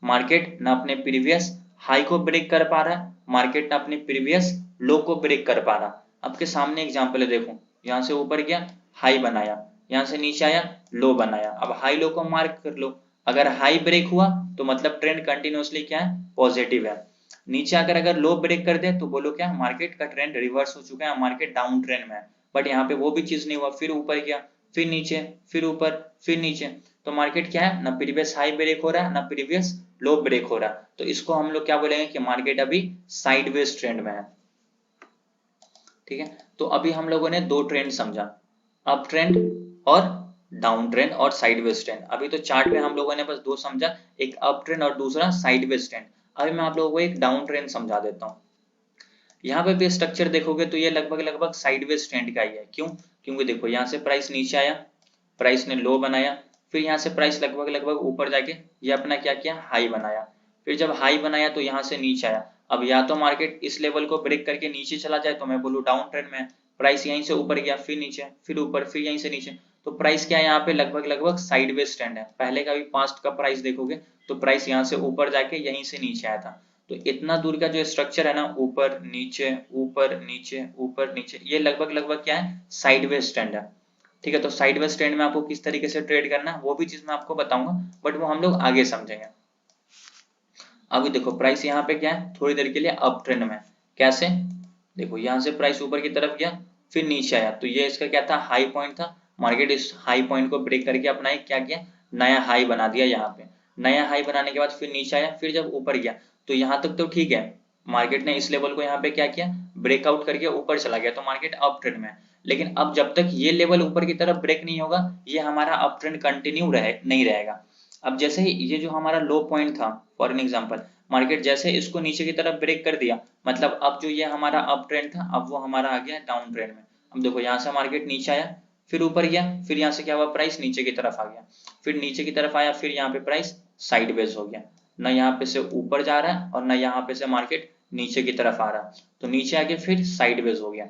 मार्केट ना अपने प्रीवियस हाई को ब्रेक कर पा रहा है, मार्केट ना अपने प्रीवियस लो को ब्रेक कर पा रहा। आपके सामने एग्जांपल है, देखो यहाँ से ऊपर गया, हाई बनाया, यहाँ से नीचे आया, लो बनाया। अब हाई लो को मार्क कर लो, अगर हाई ब्रेक हुआ तो मतलब ट्रेंड कंटिन्यूसली क्या है, पॉजिटिव है। नीचे आकर अगर लो ब्रेक कर दे तो बोलो क्या, मार्केट का ट्रेंड रिवर्स हो चुका है, मार्केट डाउन ट्रेंड में है। बट यहाँ पे वो भी चीज नहीं हुआ, फिर ऊपर गया, फिर नीचे, फिर ऊपर, फिर नीचे, तो मार्केट क्या है, ना प्रीवियस हाई ब्रेक हो रहा है ना प्रीवियस लो ब्रेक हो रहा है, तो इसको हम लोग क्या बोलेंगे कि मार्केट अभी साइडवेज ट्रेंड में है। ठीक है, तो अभी हम लोगों ने दो ट्रेंड समझा, अप ट्रेंड और डाउन ट्रेंड और साइडवेज ट्रेंड। अभी तो चार्ट में हम लोगों ने बस दो समझा, एक अप ट्रेंड और दूसरा साइडवेज ट्रेंड। अभी मैं आप लोगों को एक डाउन ट्रेंड समझा देता हूँ। यहाँ पे भी स्ट्रक्चर देखोगे तो ये लगभग लगभग साइडवेज ट्रेंड का ही है। क्यों, क्योंकि देखो यहाँ से प्राइस नीचे आया, प्राइस ने लो बनाया, फिर यहाँ से प्राइस लगभग लगभग ऊपर जाके ये अपना क्या किया, हाई बनाया, फिर जब हाई बनाया तो यहाँ से नीचे आया। अब या तो मार्केट इस लेवल को ब्रेक करके नीचे चला जाए तो मैं बोलूँ डाउन ट्रेंड में, प्राइस यहीं से ऊपर गया, फिर नीचे, फिर ऊपर, फिर यहीं से नीचे, तो प्राइस क्या है, यहाँ पे लगभग लगभग साइडवेज ट्रेंड है। पहले का भी पास्ट का प्राइस देखोगे तो प्राइस यहाँ से ऊपर जाके यहीं से नीचे आया था। तो इतना दूर का जो स्ट्रक्चर है ना, ऊपर नीचे ऊपर नीचे ऊपर नीचे, ये लगभग लगभग क्या है, साइडवेज ट्रेंड है। ठीक है, तो साइडवेज ट्रेंड में आपको किस तरीके से ट्रेड करना है वो भी चीज मैं आपको बताऊंगा, बट वो हम लोग आगे समझेंगे। अभी देखो प्राइस यहाँ पे क्या है, थोड़ी देर के लिए अप ट्रेंड में, कैसे, देखो यहाँ से प्राइस ऊपर की तरफ गया, फिर नीचे आया, तो ये इसका क्या था, हाई पॉइंट था। मार्केट इस हाई पॉइंट को ब्रेक करके अपना एक क्या किया, नया हाई बना दिया। यहाँ पे नया हाई बनाने के बाद फिर नीचे आया, फिर जब ऊपर गया तो यहाँ तक तो ठीक है, मार्केट ने इस लेवल को यहाँ पे क्या किया, ब्रेकआउट करके ऊपर चला गया, तो मार्केट अप ट्रेंड में है। लेकिन अब जब तक ये लेवल ऊपर की तरफ ब्रेक नहीं होगा, ये हमारा अप ट्रेंड कंटिन्यू नहीं रहेगा। अब जैसे ही ये जो हमारा लो पॉइंट था, फॉर एन एग्जांपल, मार्केट जैसे इसको नीचे की तरफ ब्रेक कर दिया, मतलब अब जो ये हमारा अप ट्रेंड था अब वो हमारा आ गया डाउन ट्रेंड में। अब देखो यहाँ से मार्केट नीचे आया, फिर ऊपर गया, फिर यहाँ से क्या हुआ, प्राइस नीचे की तरफ आ गया, फिर नीचे की तरफ आया, फिर यहाँ पे प्राइस साइडवेज हो गया, ना यहाँ पे से ऊपर जा रहा है और ना यहाँ पे से मार्केट नीचे की तरफ आ रहा है, तो नीचे आके फिर साइडवेज हो गया।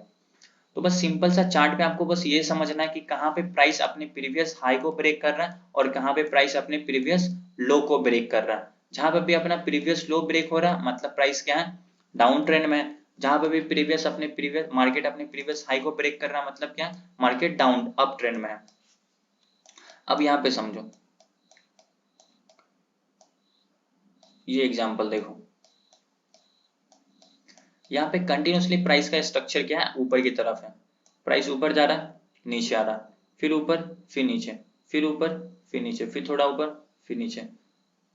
तो बस सिंपल सा चार्ट पे आपको बस ये समझना है कि कहाँ पे प्राइस अपने प्रीवियस हाई को ब्रेक कर रहा है और कहाँ पे प्राइस अपने प्रीवियस लो को ब्रेक कर रहा है। जहां पे भी अपना प्रीवियस लो ब्रेक हो रहा है मतलब प्राइस क्या है, डाउन ट्रेंड में है। जहां पे भी प्रीवियस मार्केट अपने प्रीवियस हाई को ब्रेक कर रहा है मतलब क्या, मार्केट डाउन अप ट्रेंड में है। अब यहाँ पे समझो, ये एग्जांपल देखो, यहाँ पे कंटिन्यूसली प्राइस का स्ट्रक्चर क्या है, ऊपर की तरफ है। प्राइस ऊपर जा रहा है, नीचे आ रहा है, फिर ऊपर, फिर नीचे, फिर ऊपर, फिर नीचे, फिर थोड़ा ऊपर, फिर नीचे,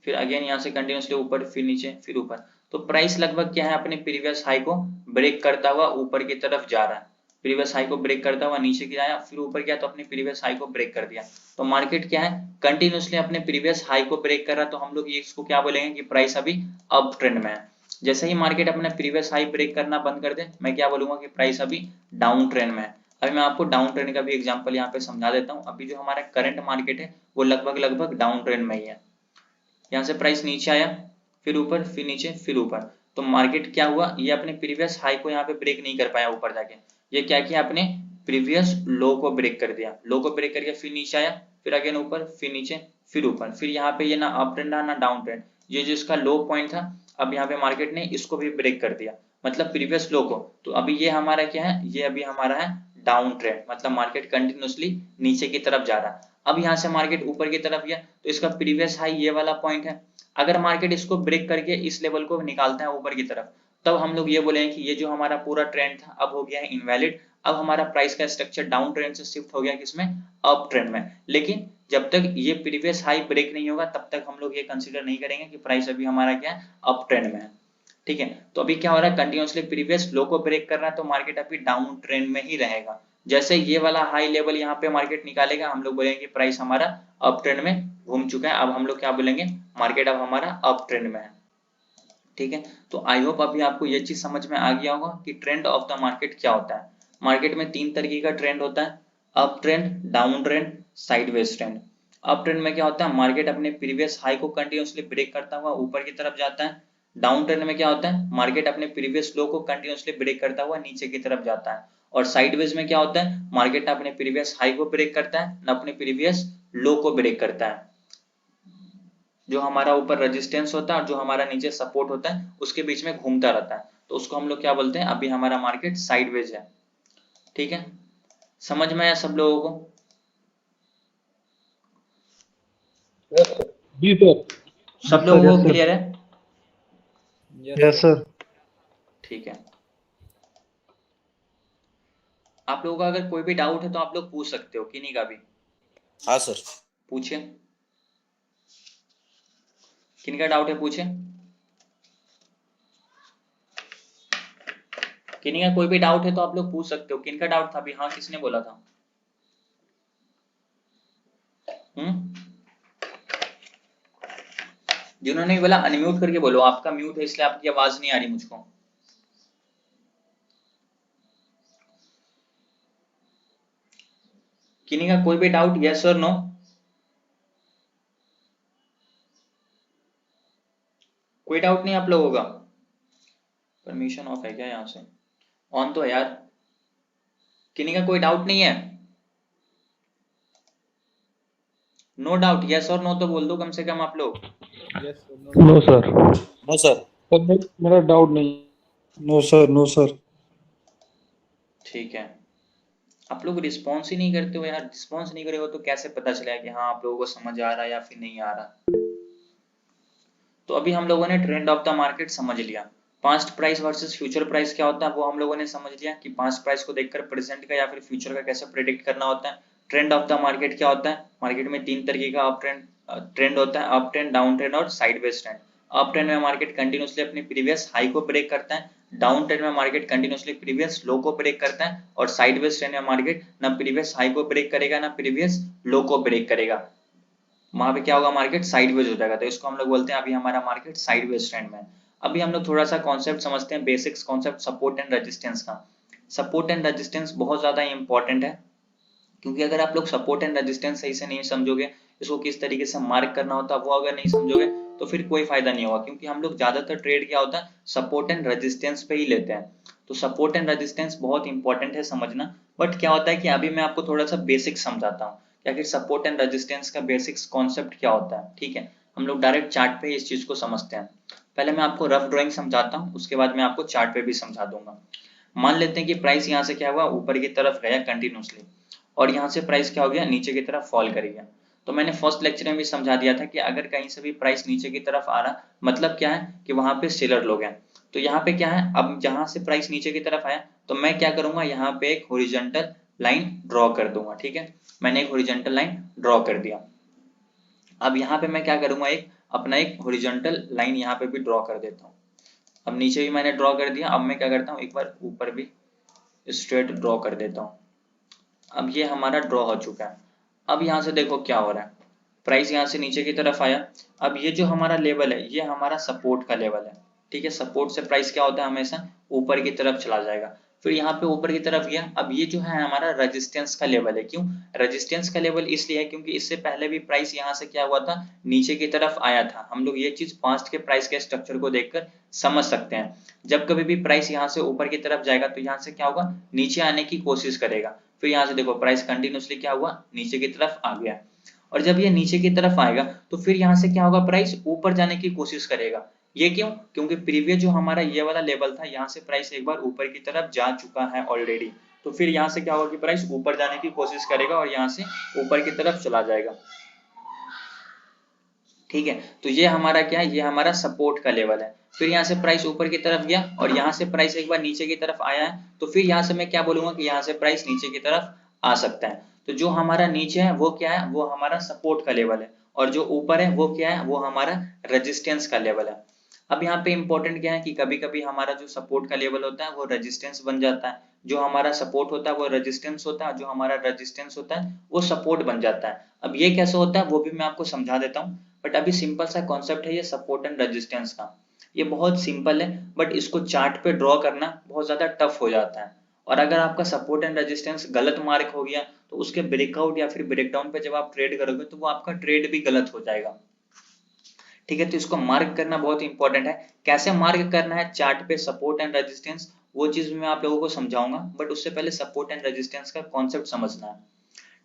फिर अगेन यहाँ से कंटिन्यूसली ऊपर, फिर नीचे, फिर ऊपर। तो प्राइस लगभग क्या है, अपने प्रीवियस हाई को ब्रेक करता हुआ ऊपर की तरफ जा रहा है। प्रीवियस हाई को ब्रेक करता हुआ नीचे गिराया, फिर ऊपर गया तो अपने प्रीवियस हाई को ब्रेक कर दिया। तो मार्केट क्या है, कंटिन्यूसली अपने प्रीवियस हाई को ब्रेक कर रहा है, तो हम लोग ये इसको क्या बोलेंगे कि प्राइस अभी अप ट्रेंड में है। जैसे ही मार्केट अपना प्रीवियस हाई ब्रेक करना बंद कर दे, मैं क्या बोलूंगा कि प्राइस अभी डाउन ट्रेंड में है। अभी मैं आपको डाउन ट्रेंड का भी एग्जांपल यहाँ पे समझा देता हूँ। अभी जो हमारा करंट मार्केट है वो लगभग डाउन ट्रेंड में ही है। यहाँ से प्राइस नीचे आया, फिर ऊपर, फिर नीचे, फिर ऊपर, तो मार्केट क्या हुआ, ये अपने प्रीवियस हाई को यहाँ पे ब्रेक नहीं कर पाया ऊपर जाके। ये क्या किया, अपने प्रीवियस लो को ब्रेक कर दिया, लो को ब्रेक करके फिर नीचे आया, फिर अगेन ऊपर, फिर नीचे, फिर ऊपर, फिर यहाँ पे ये ना अप ट्रेंड ना डाउन ट्रेंड, ये जो इसका लो पॉइंट था, अब यहाँ पे मार्केट ने इसको भी ब्रेक कर दिया, मतलब प्रीवियस लो को। तो अभी ये हमारा क्या है, ये अभी हमारा है डाउन ट्रेंड, मतलब मार्केट कंटिन्यूसली नीचे की तरफ जा रहा है। अब यहाँ से मार्केट ऊपर की तरफ गया तो इसका प्रीवियस हाई ये वाला पॉइंट है। अगर मार्केट इसको ब्रेक करके इस लेवल को निकालता है ऊपर की तरफ, तब हम लोग ये बोलेंगे कि ये जो हमारा पूरा ट्रेंड था अब हो गया है इनवैलिड। अब हमारा प्राइस का स्ट्रक्चर डाउन ट्रेंड से शिफ्ट हो गया किसमें, अप ट्रेंड में। लेकिन जब तक ये प्रीवियस हाई ब्रेक नहीं होगा तब तक हम लोग ये कंसीडर नहीं करेंगे कि प्राइस अभी हमारा क्या है, अप ट्रेंड में है। ठीक है, तो अभी क्या हो रहा है, कंटिन्यूसली प्रीवियस लो को ब्रेक कर रहा है, तो मार्केट अभी डाउन ट्रेंड में ही रहेगा। जैसे ये वाला हाई लेवल यहाँ पे मार्केट निकालेगा, हम लोग बोलेंगे प्राइस हमारा अप ट्रेंड में घूम चुका है। अब हम लोग क्या बोलेंगे, मार्केट अब हमारा अप ट्रेंड में है। ठीक है, तो आई होप अभी आपको ये चीज समझ में आ गया होगा कि ट्रेंड ऑफ द मार्केट क्या होता है। मार्केट में 3 तरीके का ट्रेंड होता है, up trend, down trend, sideways trend. Up trend में क्या होता है, मार्केट अपने प्रीवियस हाई को कंटिन्यूसली ब्रेक करता हुआ ऊपर की तरफ जाता है। डाउन ट्रेंड में क्या होता है, मार्केट अपने प्रीवियस लो को कंटिन्यूसली ब्रेक करता हुआ नीचे की तरफ जाता है। और साइडवेज में क्या होता है, मार्केट अपने प्रीवियस हाई को ब्रेक करता है न अपने प्रीवियस लो को ब्रेक करता है। जो हमारा ऊपर रेजिस्टेंस होता है और जो हमारा नीचे सपोर्ट होता है उसके बीच में घूमता रहता है, तो उसको हम लोग क्या बोलते हैं, अभी हमारा मार्केट साइडवेज है। ठीक है, समझ में आया सब लोगों को? जी सर। सब लोगों को क्लियर है? Yes sir. ठीक है, आप लोगों का अगर कोई भी डाउट है तो आप लोग पूछ सकते हो, किन्हीं का भी। हाँ सर। पूछिए, किन का डाउट है पूछिए। किन्हीं का कोई भी डाउट है तो आप लोग पूछ सकते हो। किन का डाउट था अभी? हाँ, किसने बोला था? जिन्होंने बोला अनम्यूट करके बोलो, आपका म्यूट है इसलिए आपकी आवाज नहीं आ रही मुझको। किन्हीं का कोई भी डाउट, यस और नो? कोई डाउट नहीं आप लोगों का? परमिशन ऑफ है क्या यहाँ से? ऑन तो है यार। किन्हीं का कोई डाउट नहीं है? नो डाउट, यस और नो तो बोल दो कम से कम आप लोग। No sir. No sir. Sir मेरा डाउट नहीं। No sir, no sir. ठीक है, आप लोग रिस्पॉन्स ही नहीं करते हो यार। रिस्पॉन्स नहीं करेगा तो कैसे पता चलेगा कि हाँ आप लोगों को समझ आ रहा है या फिर नहीं आ रहा। तो अभी हम लोगों ने ट्रेंड ऑफ द मार्केट समझ लिया। Past price versus future price क्या होता है वो हम लोगों ने समझ लिया कि पास्ट प्राइस को देखकर प्रेजेंट का या फिर फ्यूचर का कैसे प्रेडिक्ट करना होता है। ट्रेंड ऑफ द मार्केट क्या होता है, मार्केट में 3 तरीके का अप ट्रेंड होता है, अप ट्रेंड, डाउन ट्रेंड और साइडवेज ट्रेंड। अप ट्रेंड में मार्केट कंटिन्यूसली अपनी प्रीवियस हाई को ब्रेक करता है, डाउन ट्रेंड में मार्केट कंटिन्यूसली प्रीवियस लो को ब्रेक करता है, और साइडवेज ट्रेंड में मार्केट ना प्रीवियस हाई को ब्रेक करेगा ना प्रीवियस लो को ब्रेक करेगा। वहां पे क्या होगा, मार्केट साइडवेज हो जाएगा। तो इसको हम लोग बोलते हैं अभी हमारा मार्केट साइडवेज ट्रेंड में है। अभी हम लोग थोड़ा सा कॉन्सेप्ट समझते हैं, basics concept support and resistance का। सपोर्ट एंड रेजिस्टेंस बहुत ज्यादा इंपॉर्टेंट है, क्योंकि अगर आप लोग सपोर्ट एंड रेजिस्टेंस सही से नहीं समझोगे, इसको किस तरीके से मार्क करना होता है वो अगर नहीं समझोगे तो फिर कोई फायदा नहीं होगा। क्योंकि हम लोग ज्यादातर ट्रेड क्या होता है, सपोर्ट एंड रेजिस्टेंस पे ही लेते हैं। तो सपोर्ट एंड रेजिस्टेंस बहुत इंपॉर्टेंट है समझना। बट क्या होता है कि अभी मैं आपको थोड़ा सा बेसिक समझाता हूँ, या फिर सपोर्ट एंड रेजिस्टेंस का बेसिक्स कॉन्सेप्ट क्या होता है। ठीक है, हम लोग डायरेक्ट चार्ट पे इस चीज को समझते हैं। पहले मैं आपको रफ ड्राइंग समझाता हूँ, उसके बाद मैं आपको चार्ट पे भी समझा दूंगा। मान लेते हैं कि प्राइस यहाँ से क्या हुआ, ऊपर की तरफ गया कंटिन्यूसली, और यहाँ से प्राइस क्या हो गया, नीचे की तरफ फॉल कर गया। तो मैंने फर्स्ट लेक्चर में भी समझा दिया था कि अगर कहीं से भी प्राइस नीचे की तरफ आ रहा, मतलब क्या है कि वहां पे सेलर लोग हैं। तो यहाँ पे क्या है, अब जहां से प्राइस नीचे की तरफ आया तो मैं क्या करूंगा, यहाँ पे एक हॉरिजॉन्टल लाइन ड्रॉ कर दूंगा। ठीक है, मैंने एक हॉरिजॉन्टल लाइन ड्रॉ कर दिया। अब यहाँ पे मैं क्या करूंगा, एक अपना एक हॉरिजॉन्टल लाइन यहाँ पे भी ड्रॉ कर देता हूँ। अब नीचे भी मैंने ड्रॉ कर दिया। अब मैं क्या करता हूँ, एक बार ऊपर भी स्ट्रेट ड्रॉ कर देता हूँ। अब ये हमारा ड्रॉ हो चुका है। अब यहाँ से देखो क्या हो रहा है, प्राइस यहाँ से नीचे की तरफ आया। अब ये जो हमारा लेवल है ये हमारा सपोर्ट का लेवल है, ठीक है। सपोर्ट से प्राइस क्या होता है, हमेशा ऊपर की तरफ चला जाएगा। फिर यहाँ पे ऊपर की तरफ गया। अब ये जो है हमारा रेजिस्टेंस का लेवल है। क्यों रेजिस्टेंस का लेवल? इसलिए है क्योंकि इससे पहले भी प्राइस यहाँ से क्या हुआ था, नीचे की तरफ आया था। हम लोग ये चीज पास्ट के प्राइस के स्ट्रक्चर को देखकर समझ सकते हैं। जब कभी भी प्राइस यहाँ से ऊपर की तरफ जाएगा तो यहाँ से क्या होगा, नीचे आने की कोशिश करेगा। फिर यहाँ से देखो प्राइस कंटिन्यूसली क्या हुआ, नीचे की तरफ आ गया। और जब ये नीचे की तरफ आएगा तो फिर यहाँ से क्या होगा, प्राइस ऊपर जाने की कोशिश करेगा। ये क्यों? क्योंकि प्रीवियस जो हमारा ये वाला लेवल था, यहाँ से प्राइस एक बार ऊपर की तरफ जा चुका है ऑलरेडी। तो फिर यहाँ से क्या होगा कि प्राइस ऊपर जाने की कोशिश करेगा और यहाँ से ऊपर की तरफ चला जाएगा, ठीक है। तो ये हमारा क्या है, ये हमारा सपोर्ट का लेवल है। फिर यहाँ से प्राइस ऊपर की तरफ गया और यहाँ से प्राइस एक बार नीचे की तरफ आया है। तो फिर यहाँ से मैं क्या बोलूंगा कि यहाँ से प्राइस नीचे की तरफ आ सकता है। तो जो हमारा नीचे है वो क्या है, वो हमारा सपोर्ट का लेवल है। और जो ऊपर है वो क्या है, वो हमारा रेजिस्टेंस का लेवल है। अब यहाँ पे इंपॉर्टेंट क्या है कि कभी कभी हमारा जो सपोर्ट का लेवल होता है वो रेजिस्टेंस बन जाता है। जो हमारा सपोर्ट होता है वो रेजिस्टेंस होता है, जो हमारा रेजिस्टेंस होता है वो सपोर्ट बन जाता है। अब ये कैसे होता है वो भी मैं आपको समझा देता हूँ। बट अभी सिंपल सा कॉन्सेप्ट है ये सपोर्ट एंड रेजिस्टेंस का। ये बहुत सिंपल है, बट इसको चार्ट पे ड्रॉ करना बहुत ज्यादा टफ हो जाता है। और अगर आपका सपोर्ट एंड रेजिस्टेंस गलत मार्क हो गया तो उसके ब्रेकआउट या फिर ब्रेकडाउन पे जब आप ट्रेड करोगे तो वो आपका ट्रेड भी गलत हो जाएगा, ठीक है। तो इसको मार्क करना बहुत इंपॉर्टेंट है। कैसे मार्क करना है चार्ट पे सपोर्ट एंड रेजिस्टेंस, वो चीज मैं आप लोगों को समझाऊंगा। बट उससे पहले सपोर्ट एंड रेजिस्टेंस का कॉन्सेप्ट समझना है,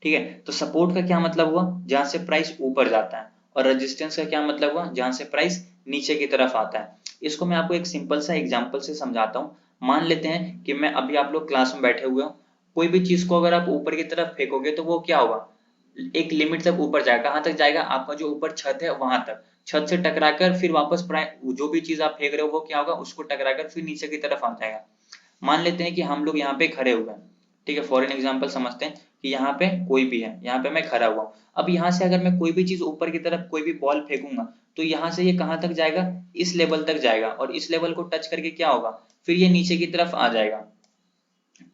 ठीक है। तो सपोर्ट का क्या मतलब हुआ, जहां से प्राइस ऊपर जाता है। और रेजिस्टेंस का क्या मतलब हुआ, जहां से प्राइस नीचे की तरफ आता है। इसको मैं आपको एक सिंपल सा एग्जांपल से समझाता हूँ। मान लेते हैं कि मैं अभी आप लोग क्लास में बैठे हुए हो, कोई भी चीज को अगर आप ऊपर की तरफ फेंकोगे तो वो क्या होगा, एक लिमिट तक ऊपर जाएगा। कहां तक जाएगा, आपका जो ऊपर छत है वहां तक। छत से टकराकर फिर वापस जो भी चीज आप फेंक रहे हो वो क्या होगा, उसको टकराकर फिर नीचे की तरफ आ जाएगा। मान लेते हैं कि हम लोग यहाँ पे खड़े हुए हैं, ठीक है। फॉर एन एग्जाम्पल समझते हैं कि यहाँ पे कोई भी है, यहाँ पे मैं खड़ा हुआ हूँ। अब यहाँ से अगर मैं कोई भी चीज ऊपर की तरफ कोई भी बॉल फेंकूंगा तो यहाँ से ये कहाँ तक जाएगा, इस लेवल तक जाएगा। और इस लेवल को टच करके क्या होगा, फिर ये नीचे की तरफ आ जाएगा।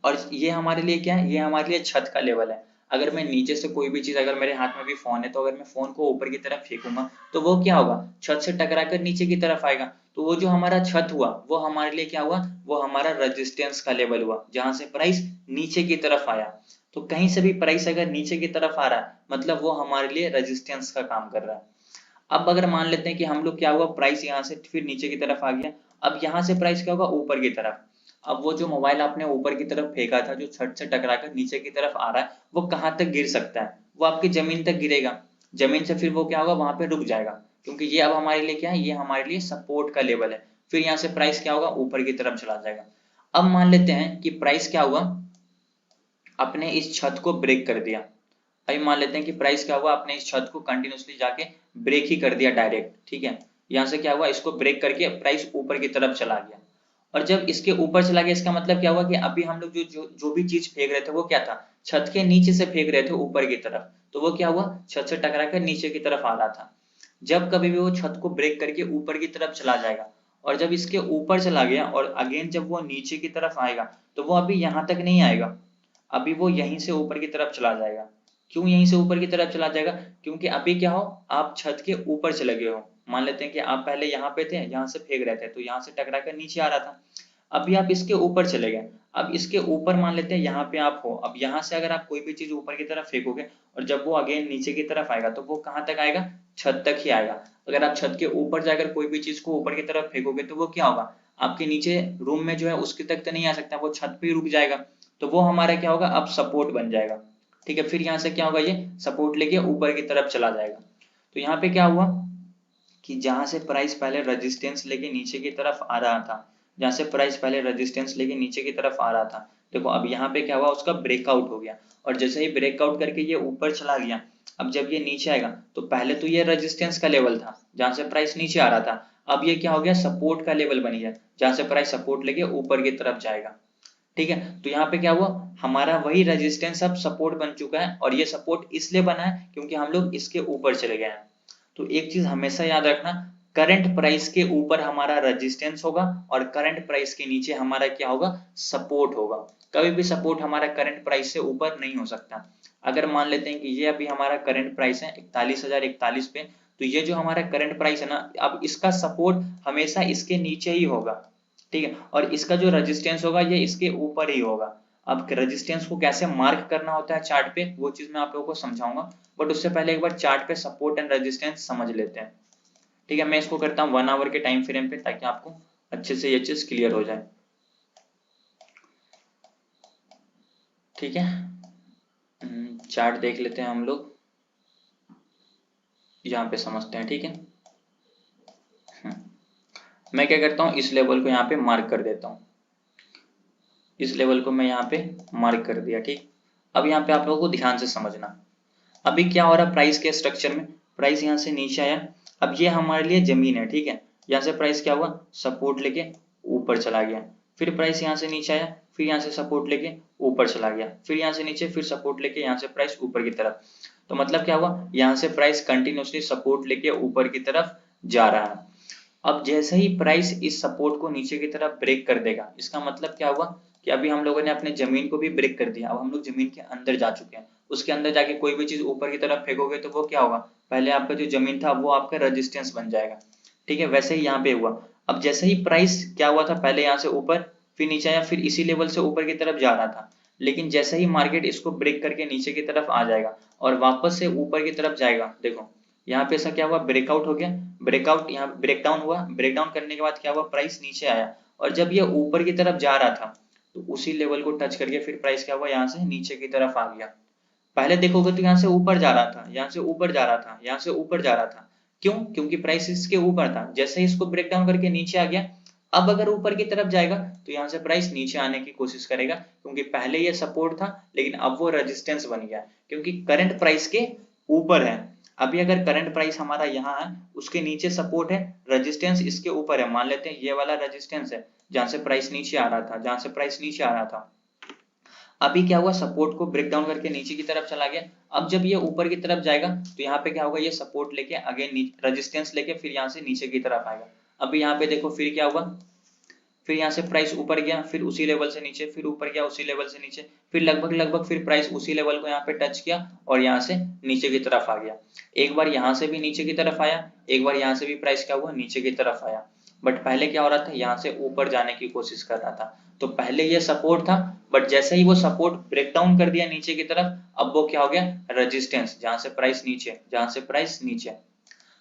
और ये हमारे लिए क्या है, ये हमारे लिए छत का लेवल है। अगर मैं नीचे से कोई भी चीज, अगर मेरे हाथ में भी फोन है, तो अगर मैं फोन को ऊपर की तरफ फेंकूंगा तो वो क्या होगा, छत से टकराकर नीचे की तरफ आएगा। तो वो जो हमारा छत हुआ वो हमारे लिए क्या हुआ, वो हमारा रेजिस्टेंस का लेवल हुआ, जहां से प्राइस नीचे की तरफ आया। तो कहीं से भी प्राइस अगर नीचे की तरफ आ रहा है मतलब वो हमारे लिए रेजिस्टेंस का काम कर रहा है। अब अगर मान लेते हैं कि हम लोग क्या हुआ, प्राइस यहाँ से फिर नीचे की तरफ आ गया। अब यहाँ से प्राइस क्या होगा, ऊपर की तरफ। अब वो जो मोबाइल आपने ऊपर की तरफ फेंका था, जो छत से टकराकर नीचे की तरफ आ रहा है, वो कहाँ तक गिर सकता है, वो आपकी जमीन तक गिरेगा। जमीन से फिर वो क्या होगा, वहां पे रुक जाएगा। क्योंकि ये अब हमारे लिए क्या है, ये हमारे लिए सपोर्ट का लेवल है। फिर यहाँ से प्राइस क्या होगा, ऊपर की तरफ चला जाएगा। अब मान लेते हैं कि प्राइस क्या हुआ, अपने इस छत को ब्रेक कर दिया। अभी मान लेते हैं कि प्राइस क्या हुआ, अपने इस छत को कंटिन्यूसली जाके ब्रेक ही कर दिया डायरेक्ट, ठीक है। यहाँ से क्या हुआ, इसको ब्रेक करके प्राइस ऊपर की तरफ चला गया। और जब इसके ऊपर चला गया इसका मतलब क्या हुआ कि अभी हम लोग जो भी चीज फेंक रहे थे वो क्या था, छत के नीचे से फेंक रहे थे ऊपर की तरफ। तो वो क्या हुआ, छत से टकरा कर नीचे की तरफ आ रहा था। जब कभी भी वो छत को ब्रेक करके ऊपर की तरफ चला जाएगा, और जब इसके ऊपर चला गया और अगेन जब वो नीचे की तरफ आएगा तो वो अभी यहाँ तक नहीं आएगा, अभी वो यहीं से ऊपर की तरफ चला जाएगा। क्यों यहीं से ऊपर की तरफ चला जाएगा, क्योंकि अभी क्या हो, आप छत के ऊपर चले गए हो। मान लेते हैं कि आप पहले यहाँ पे थे, यहाँ से फेंक रहे थे तो यहाँ से टकरा कर नीचे आ रहा था। अभी आप इसके ऊपर चले गए। अब इसके ऊपर मान लेते हैं यहाँ पे आप हो। अब यहाँ से अगर आप कोई भी चीज ऊपर की तरफ फेंकोगे और जब वो अगेन नीचे की तरफ आएगा तो वो कहाँ तक आएगा, छत तक ही आएगा। अगर आप छत के ऊपर जाकर कोई भी चीज को ऊपर की तरफ फेंकोगे तो वो क्या होगा, आपके नीचे रूम में जो है उसके तक तो नहीं आ सकता, वो छत पे ही रुक जाएगा। तो वो हमारा क्या होगा, अब सपोर्ट बन जाएगा, ठीक है। फिर यहाँ से क्या होगा, ये सपोर्ट लेके ऊपर की तरफ चला जाएगा। तो यहाँ पे क्या हुआ कि जहां से प्राइस पहले रेजिस्टेंस लेके नीचे की तरफ आ रहा था, जहां से प्राइस पहले रेजिस्टेंस लेके नीचे की तरफ आ रहा था, देखो अब यहाँ पे क्या हुआ, उसका ब्रेकआउट हो गया। और जैसे ही ब्रेकआउट करके ये ऊपर चला गया, अब जब ये नीचे आएगा तो पहले तो ये रेजिस्टेंस का लेवल था जहां से प्राइस नीचे आ रहा था। अब ये क्या हो गया, सपोर्ट का लेवल बन गया, जहां से प्राइस सपोर्ट लेके ऊपर की तरफ जाएगा, ठीक है। तो यहाँ पे क्या हुआ, हमारा वही रेजिस्टेंस अब सपोर्ट बन चुका है। और ये सपोर्ट इसलिए बना है क्योंकि हम लोग इसके ऊपर चले गए हैं। तो एक चीज हमेशा याद रखना, करंट प्राइस के ऊपर हमारा रेजिस्टेंस होगा और करंट प्राइस के नीचे हमारा क्या होगा, सपोर्ट होगा। कभी भी सपोर्ट हमारा करंट प्राइस से ऊपर नहीं हो सकता। अगर मान लेते हैं कि ये अभी हमारा करंट प्राइस है 41,041 पे, तो ये जो हमारा करंट प्राइस है ना, अब इसका सपोर्ट हमेशा इसके नीचे ही होगा, ठीक है, और इसका जो रेजिस्टेंस होगा ये इसके ऊपर ही होगा। अब रेजिस्टेंस को कैसे मार्क करना होता है चार्ट पे, वो चीज मैं आप लोगों को समझाऊंगा, बट उससे पहले एक बार चार्ट पे सपोर्ट एंड रेजिस्टेंस समझ लेते हैं। ठीक है, मैं इसको करता हूँ 1 आवर के टाइम फ्रेम पे, ताकि आपको अच्छे से ये चीज क्लियर हो जाए। ठीक है, चार्ट देख लेते हैं हम लोग, यहाँ पे समझते हैं। ठीक है, मैं क्या करता हूँ, इस लेवल को यहाँ पे मार्क कर देता हूँ, इस लेवल को मैं यहाँ पे मार्क कर दिया। ठीक, अब यहाँ पे आप लोगों को ध्यान से समझना, अभी क्या हो रहा है प्राइस के स्ट्रक्चर में, प्राइस यहाँ से नीचे आया, अब ये हमारे लिए जमीन है। ठीक है, यहाँ से प्राइस क्या हुआ, सपोर्ट लेके ऊपर चला गया, फिर प्राइस यहाँ से नीचे आया, फिर यहाँ से सपोर्ट लेके ऊपर चला गया, फिर यहाँ से नीचे, फिर सपोर्ट लेके यहाँ से प्राइस ऊपर की तरफ। तो मतलब क्या हुआ, यहाँ से प्राइस कंटिन्यूसली सपोर्ट लेके ऊपर की तरफ जा रहा है। अब जैसे ही प्राइस इस सपोर्ट को नीचे की तरफ ब्रेक कर देगा, इसका मतलब क्या हुआ कि अभी हम लोगों ने अपने जमीन को भी ब्रेक कर दिया, अब हम लोग जमीन के अंदर जा चुके हैं। उसके अंदर जाके कोई भी चीज ऊपर की तरफ फेंकोगे तो वो क्या होगा, पहले आपका जो जमीन था वो आपका रेजिस्टेंस बन जाएगा। ठीक है, वैसे ही यहाँ पे हुआ, अब जैसे ही प्राइस क्या हुआ था, पहले यहाँ से ऊपर फिर नीचे आया, फिर इसी लेवल से ऊपर की तरफ जा रहा था, लेकिन जैसे ही मार्केट इसको ब्रेक करके नीचे की तरफ आ जाएगा और वापस से ऊपर की तरफ जाएगा, देखो यहाँ पे ऐसा क्या हुआ, ब्रेकआउट हो गया, ब्रेकआउट यहाँ ब्रेकडाउन हुआ, ब्रेकडाउन करने के बाद क्या हुआ, प्राइस नीचे आया, और जब ये ऊपर की तरफ जा रहा था तो उसी लेवल को टच करके फिर प्राइस क्या हुआ, यहाँ से नीचे की तरफ आ गया। पहले देखोगे तो यहाँ से ऊपर जा रहा था, यहाँ से ऊपर जा रहा था, यहाँ से ऊपर जा रहा था, क्यों, क्योंकि प्राइस इसके ऊपर था। जैसे ही इसको ब्रेक डाउन करके नीचे आ गया, अब अगर ऊपर की तरफ जाएगा तो यहाँ से प्राइस नीचे आने की कोशिश करेगा, क्योंकि पहले ये सपोर्ट था लेकिन अब वो रेजिस्टेंस बन गया, क्योंकि करंट प्राइस के ऊपर है। अभी अगर करंट प्राइस हमारा यहाँ है, उसके नीचे सपोर्ट है, रेजिस्टेंस इसके ऊपर है, मान लेते हैं ये वाला रेजिस्टेंस है जहां से प्राइस नीचे आ रहा था, जहां से प्राइस नीचे आ रहा था। अभी क्या हुआ, सपोर्ट को ब्रेक डाउन करके नीचे की तरफ चला गया, अब जब ये ऊपर की तरफ जाएगा तो यहाँ पे क्या होगा, ये सपोर्ट लेके अगेन रेजिस्टेंस लेके फिर यहाँ से नीचे की तरफ आएगा। अभी यहाँ पे देखो फिर क्या हुआ, फिर यहाँ से प्राइस ऊपर गया, फिर उसी लेवल से नीचे, फिर ऊपर गया उसी लेवल से नीचे, फिर लगभग फिर प्राइस उसी लेवल को यहाँ पे टच किया और यहाँ से नीचे की तरफ आ गया। एक बार यहाँ से भी नीचे की तरफ आया, एक बार यहाँ से भी प्राइस क्या हुआ, नीचे की तरफ आया, बट पहले क्या हो रहा था, यहाँ से ऊपर जाने की कोशिश कर रहा था। तो पहले ये सपोर्ट था, बट जैसे ही वो सपोर्ट ब्रेक डाउन कर दिया नीचे की तरफ, अब वो क्या हो गया, रेजिस्टेंस, जहां से प्राइस नीचे, जहां से प्राइस नीचे।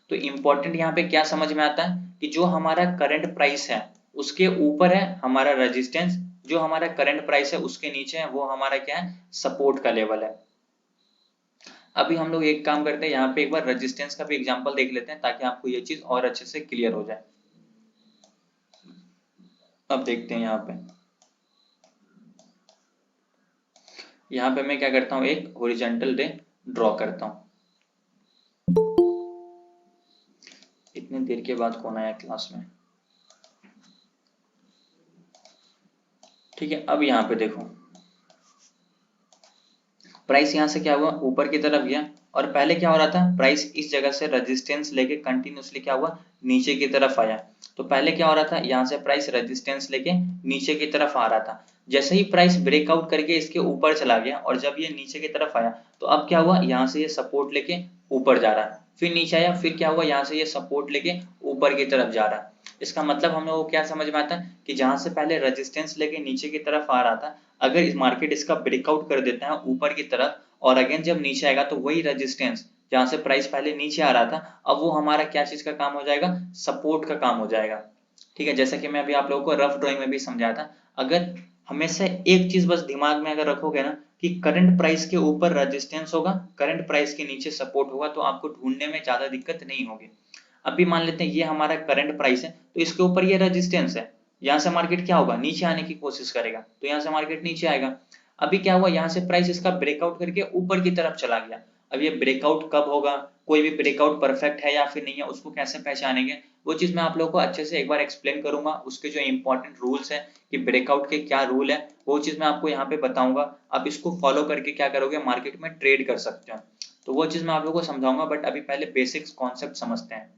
तो इंपॉर्टेंट यहाँ पे क्या समझ में आता है कि जो हमारा करंट प्राइस है उसके ऊपर है हमारा रेजिस्टेंस, जो हमारा करंट प्राइस है उसके नीचे है वो हमारा क्या है, सपोर्ट का लेवल है। अभी हम लोग एक काम करते हैं, यहाँ पे एक बार रेजिस्टेंस का भी एग्जांपल देख लेते हैं ताकि आपको ये चीज और अच्छे से क्लियर हो जाए। अब देखते हैं यहाँ पे मैं क्या करता हूँ, एक हॉरिजॉन्टल रे ड्रॉ करता हूँ। इतनी देर के बाद कौन आया क्लास में। ठीक है, अब यहाँ पे देखो प्राइस यहाँ से क्या हुआ, ऊपर की तरफ गया, और पहले क्या हो रहा था, प्राइस इस जगह से रेजिस्टेंस लेके कंटिन्यूसली क्या हुआ, नीचे की तरफ आया। तो पहले क्या हो रहा था, यहाँ से प्राइस रेजिस्टेंस लेके नीचे की तरफ आ रहा था, जैसे ही प्राइस ब्रेकआउट करके इसके ऊपर चला गया और जब ये नीचे की तरफ आया तो अब क्या हुआ, यहाँ से ये सपोर्ट लेके ऊपर जा रहा है, फिर नीचे आया, फिर क्या हुआ, यहाँ से ये सपोर्ट लेके ऊपर की तरफ जा रहा है। इसका मतलब हम लोग को क्या समझ में आता है कि जहां से पहले रेजिस्टेंस लेके नीचे की तरफ आ रहा था, अगर इस मार्केट इसका ब्रेकआउट कर देता है ऊपर की तरफ और अगेन जब नीचे आएगा तो वही रेजिस्टेंस जहां से प्राइस पहले नीचे आ रहा था, अब वो हमारा क्या चीज का काम हो जाएगा, सपोर्ट का काम हो जाएगा। ठीक है, जैसा कि मैं अभी आप लोगों को रफ ड्राइंग में भी समझाया था। अगर हमेशा एक चीज बस दिमाग में अगर रखोगे ना कि करंट प्राइस के ऊपर रेजिस्टेंस होगा, करंट प्राइस के नीचे सपोर्ट होगा, तो आपको ढूंढने में ज्यादा दिक्कत नहीं होगी। अभी मान लेते हैं ये हमारा करंट प्राइस है, तो इसके ऊपर ये रेजिस्टेंस है, यहाँ से मार्केट क्या होगा, नीचे आने की कोशिश करेगा, तो यहाँ से मार्केट नीचे आएगा। अभी क्या हुआ, यहाँ से प्राइस इसका ब्रेकआउट करके ऊपर की तरफ चला गया। अब ये ब्रेकआउट कब होगा, कोई भी ब्रेकआउट परफेक्ट है या फिर नहीं है, उसको कैसे पहचानेंगे, वो चीज मैं आप लोगों को अच्छे से एक बार एक्सप्लेन करूंगा। उसके जो इंपॉर्टेंट रूल्स है कि ब्रेकआउट के क्या रूल है, वो चीज मैं आपको यहाँ पे बताऊंगा। आप इसको फॉलो करके क्या करोगे, मार्केट में ट्रेड कर सकते हो। तो वो चीज मैं आप लोगों को समझाऊंगा, बट अभी पहले बेसिक्स कॉन्सेप्ट समझते हैं।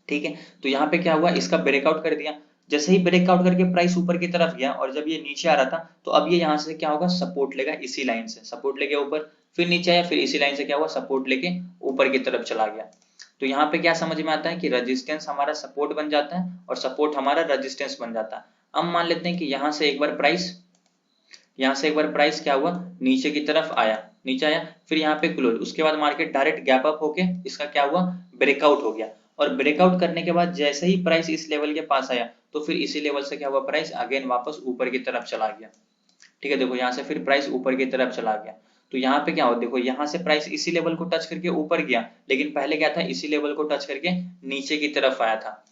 ठीक है। तो यहाँ पे क्या हुआ, इसका ब्रेकआउट कर दिया, जैसे ही ब्रेकआउट करके प्राइस ऊपर की तरफ गया और जब ये नीचे आ रहा था तो अब ये यहाँ से क्या होगा, सपोर्ट लेगा, इसी लाइन से सपोर्ट लेके ऊपर, फिर नीचे आया, फिर इसी लाइन से क्या हुआ, सपोर्ट लेके ऊपर की तरफ चला गया। तो यहाँ पे क्या समझ में आता है कि रेजिस्टेंस हमारा सपोर्ट बन जाता है और सपोर्ट हमारा रेजिस्टेंस बन जाता है। अब मान लेते हैं कि यहाँ से एक बार प्राइस क्या हुआ, नीचे की तरफ आया, नीचे आया, फिर यहाँ पे क्लोज, उसके बाद मार्केट डायरेक्ट गैप अप होके इसका क्या हुआ, ब्रेकआउट हो गया। और ब्रेकआउट करने के बाद जैसे ही प्राइस इस लेवल के पास आया तो फिर इसी लेवल से क्या हुआ, प्राइस अगेन वापस ऊपर की तरफ चला गया। ठीक है, देखो यहाँ से फिर प्राइस ऊपर की तरफ चला गया। तो यहाँ पे क्या हो, देखो यहाँ से प्राइस इसी लेवल को टच करके ऊपर गया, लेकिन पहले क्या था, इसी लेवल को टच करके नीचे की तरफ आया था।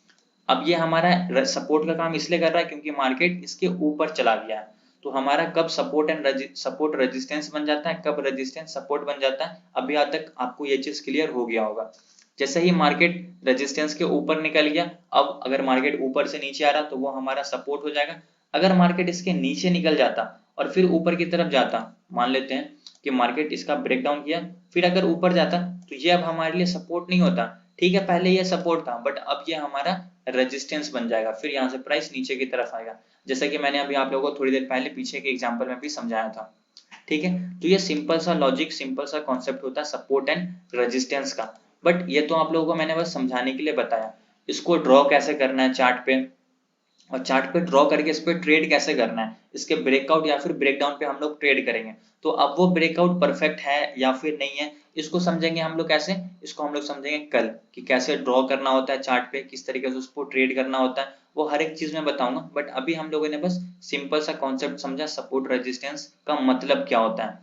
अब ये हमारा सपोर्ट का काम इसलिए कर रहा है क्योंकि मार्केट इसके ऊपर चला गया है। तो हमारा कब सपोर्ट रेजिस्टेंस बन जाता है, कब रेजिस्टेंस सपोर्ट बन जाता है, अभी आज तक आपको ये चीज क्लियर हो गया होगा। जैसे ही मार्केट रेजिस्टेंस के ऊपर निकल गया, अब अगर मार्केट ऊपर से नीचे आ रहा तो वो हमारा सपोर्ट हो जाएगा। अगर मार्केट इसके नीचे निकल जाता और फिर ऊपर की तरफ जाता, मान लेते हैं कि मार्केट इसका ब्रेक डाउन किया, फिर अगर ऊपर जाता तो ये अब हमारे लिए सपोर्ट नहीं होता। ठीक है, पहले ये सपोर्ट था बट अब ये हमारा रेजिस्टेंस बन जाएगा, फिर यहाँ से प्राइस नीचे की तरफ आएगा, जैसा कि मैंने अभी आप लोगों को थोड़ी देर पहले पीछे के एग्जांपल में भी समझाया था। ठीक है, तो ये सिंपल सा लॉजिक, सिंपल सा कॉन्सेप्ट होता है सपोर्ट एंड रेजिस्टेंस का। बट ये तो आप लोगों को मैंने बस समझाने के लिए बताया, इसको ड्रॉ कैसे करना है चार्ट पे, और चार्ट पे ड्रॉ करके इस पे ट्रेड कैसे करना है, इसके ब्रेकआउट या फिर ब्रेकडाउन पे हम लोग ट्रेड करेंगे। तो अब वो ब्रेकआउट परफेक्ट है या फिर नहीं है, इसको समझेंगे हम लोग कैसे, इसको हम लोग समझेंगे कल कि कैसे ड्रॉ करना होता है चार्ट पे, किस तरीके से उसको ट्रेड करना होता है, वो हर एक चीज में बताऊंगा। बट अभी हम लोगों ने बस सिंपल सा कॉन्सेप्ट समझा, सपोर्ट रेजिस्टेंस का मतलब क्या होता है।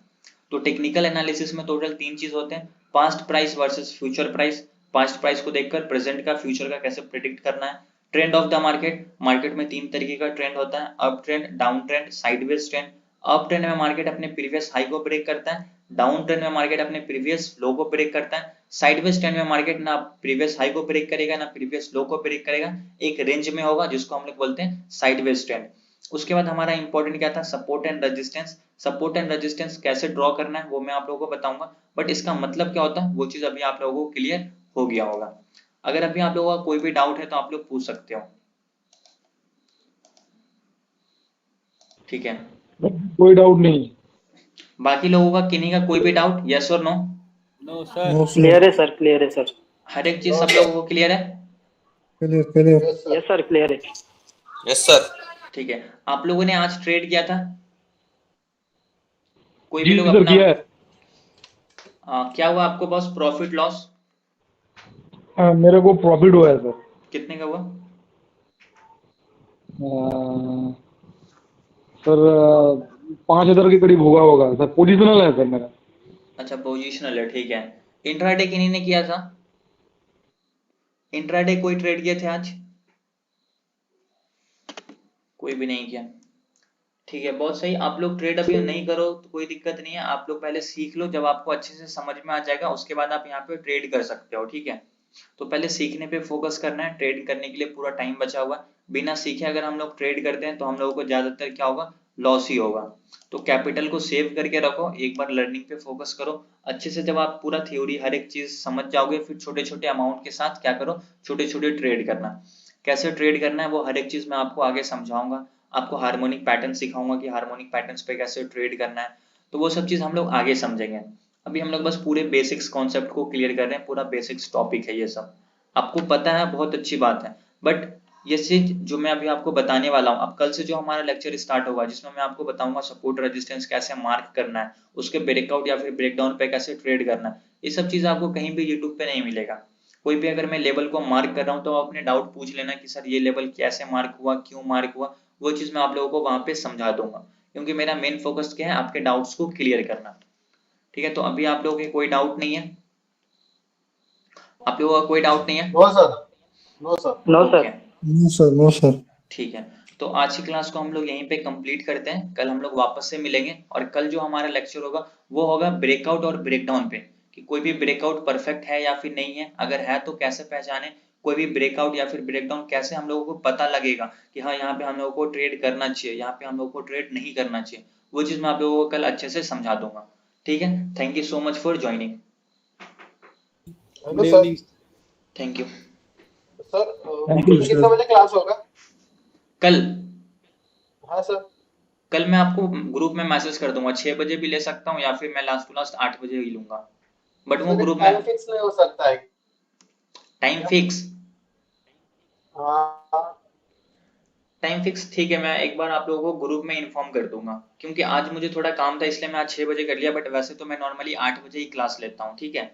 तो टेक्निकल एनालिसिस में टोटल 3 चीज होते हैं, past price versus future price, past price को देखकर प्रेजेंट का फ्यूचर का कैसे प्रिडिक्ट करना है, trend of the market, market में 3 तरीके का ट्रेंड होता है, up trend, down trend, sideways trend. Up trend में मार्केट अपने प्रीवियस हाई को ब्रेक करता है, डाउन ट्रेंड में मार्केट अपने प्रीवियस लो को ब्रेक करता है, साइडवेज ट्रेंड में मार्केट ना प्रीवियस हाई को ब्रेक करेगा ना प्रीवियस लो को ब्रेक करेगा, एक रेंज में होगा जिसको हम लोग बोलते हैं साइडवेज ट्रेंड। उसके बाद हमारा इंपॉर्टेंट क्या था, support and resistance. Support and resistance कैसे ड्रॉ करना है वो मैं आप लोगों को बताऊंगा, बट इसका मतलब क्या होता है वो चीज अभी आप लोगों को क्लियर हो गया होगा। अगर अभी आप लोगों का कोई भी डाउट है तो आप लोग पूछ सकते हो। ठीक है, कोई डाउट नहीं। बाकी लोगों का किन्हीं का कोई भी डाउट, यस और no? No sir. No clear sir. है सर, क्लियर है सर। हर एक चीज सब लोगों को क्लियर है? Clear clear. Yes sir, clear है। Yes sir. ठीक है, आप लोगों ने आज ट्रेड किया था, कोई भी जी लोग सर अपना किया है। क्या हुआ आपको बॉस, प्रॉफिट लॉस मेरे को प्रॉफिट हुआ है सर। कितने का हुआ? सर 5,000 के करीब होगा सर। पोजिशनल है सर मेरा। अच्छा पोजिशनल है, ठीक है। इंट्राडे किन्हीं ने किया था, इंट्राडे कोई ट्रेड किए थे आज? कोई भी नहीं किया, ठीक है, बहुत सही। आप लोग ट्रेड अभी नहीं करो तो कोई दिक्कत नहीं है, आप लोग पहले सीख लो, जब आपको अच्छे से समझ में आ जाएगा उसके बाद आप यहाँ पे ट्रेड कर सकते हो। ठीक है, तो पहले सीखने पे फोकस करना है, ट्रेड करने के लिए पूरा टाइम बचा हुआ है। बिना सीखे अगर हम लोग ट्रेड करते हैं तो हम लोगों को ज्यादातर क्या होगा, लॉस ही होगा। तो कैपिटल को सेव करके रखो, एक बार लर्निंग पे फोकस करो अच्छे से। जब आप पूरा थ्योरी हर एक चीज समझ जाओगे फिर छोटे छोटे अमाउंट के साथ क्या करो, छोटे छोटे ट्रेड करना। कैसे ट्रेड करना है वो हर एक चीज मैं आपको आगे समझाऊंगा, आपको हार्मोनिक पैटर्न सिखाऊंगा कि हार्मोनिक पैटर्न्स पे कैसे ट्रेड करना है, तो वो सब चीज हम लोग आगे समझेंगे। अभी हम लोग बस पूरे बेसिक्स कॉन्सेप्ट को क्लियर कर रहे हैं, पूरा बेसिक्स टॉपिक है ये सब, आपको पता है बहुत अच्छी बात है। बट ये चीज जो मैं अभी आपको बताने वाला हूँ, अब कल से जो हमारा लेक्चर स्टार्ट होगा जिसमें मैं आपको बताऊंगा सपोर्ट रेजिस्टेंस कैसे मार्क करना है, उसके ब्रेकआउट या फिर ब्रेकडाउन पे कैसे ट्रेड करना है, ये सब चीज आपको कहीं भी यूट्यूब पे नहीं मिलेगा। कोई भी अगर मैं लेवल को मार्क कर रहा हूँ तो आप अपने डाउट पूछ लेना कि सर ये लेवल कैसे मार्क हुआ, क्यों मार्क हुआ, वो चीज मैं आप लोगों को वहां पे समझा दूंगा, क्योंकि मेरा मेन फोकस क्या है, आपके डाउट्स को क्लियर करना। ठीक है, तो अभी आप लोगों के कोई डाउट नहीं है, आप लोगों का कोई डाउट नहीं है? No sir. No sir. No okay, sir. No sir. No sir. ठीक है। तो आज की क्लास को हम लोग यहीं पे कंप्लीट करते हैं, कल हम लोग वापस से मिलेंगे और कल जो हमारा लेक्चर होगा वो होगा ब्रेकआउट और ब्रेकडाउन पे, कि कोई भी ब्रेकआउट परफेक्ट है या फिर नहीं है, अगर है तो कैसे पहचाने, कोई भी ब्रेकआउट या फिर ब्रेकडाउन कैसे हम लोगों को पता लगेगा कि हाँ यहाँ पे हम लोगों को ट्रेड करना चाहिए, यहाँ पे हम लोगों को ट्रेड नहीं करना चाहिए, वो चीज मैं आप लोगों को कल अच्छे से समझा दूंगा। ठीक है, thank you so much for joining, hello sir. Thank you. Sir Thank you, कितने sir. बजे क्लास होगा? कल हाँ सर। कल मैं आपको ग्रुप में मैसेज कर दूंगा, 6 बजे भी ले सकता हूँ या फिर मैं लास्ट टू लास्ट 8 बजे ही लूंगा, बट वो सर ग्रुप टाइम में फिक्स नहीं हो सकता है टाइम क्या? फिक्स हाँ टाइम फिक्स ठीक है, मैं एक बार आप लोगों को ग्रुप में इन्फॉर्म कर दूंगा, क्योंकि आज मुझे थोड़ा काम था इसलिए मैं आज 6 बजे कर लिया, बट वैसे तो मैं नॉर्मली 8 बजे ही क्लास लेता हूँ। ठीक है,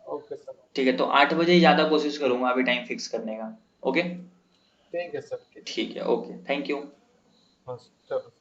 ओके सर। ठीक है, तो 8 बजे ही ज़्यादा कोशिश करूंगा अभी टाइम फिक्स करने का। ओके, ठीक है सर। ठीक है, ओके, थैंक यू। हाँ चलो।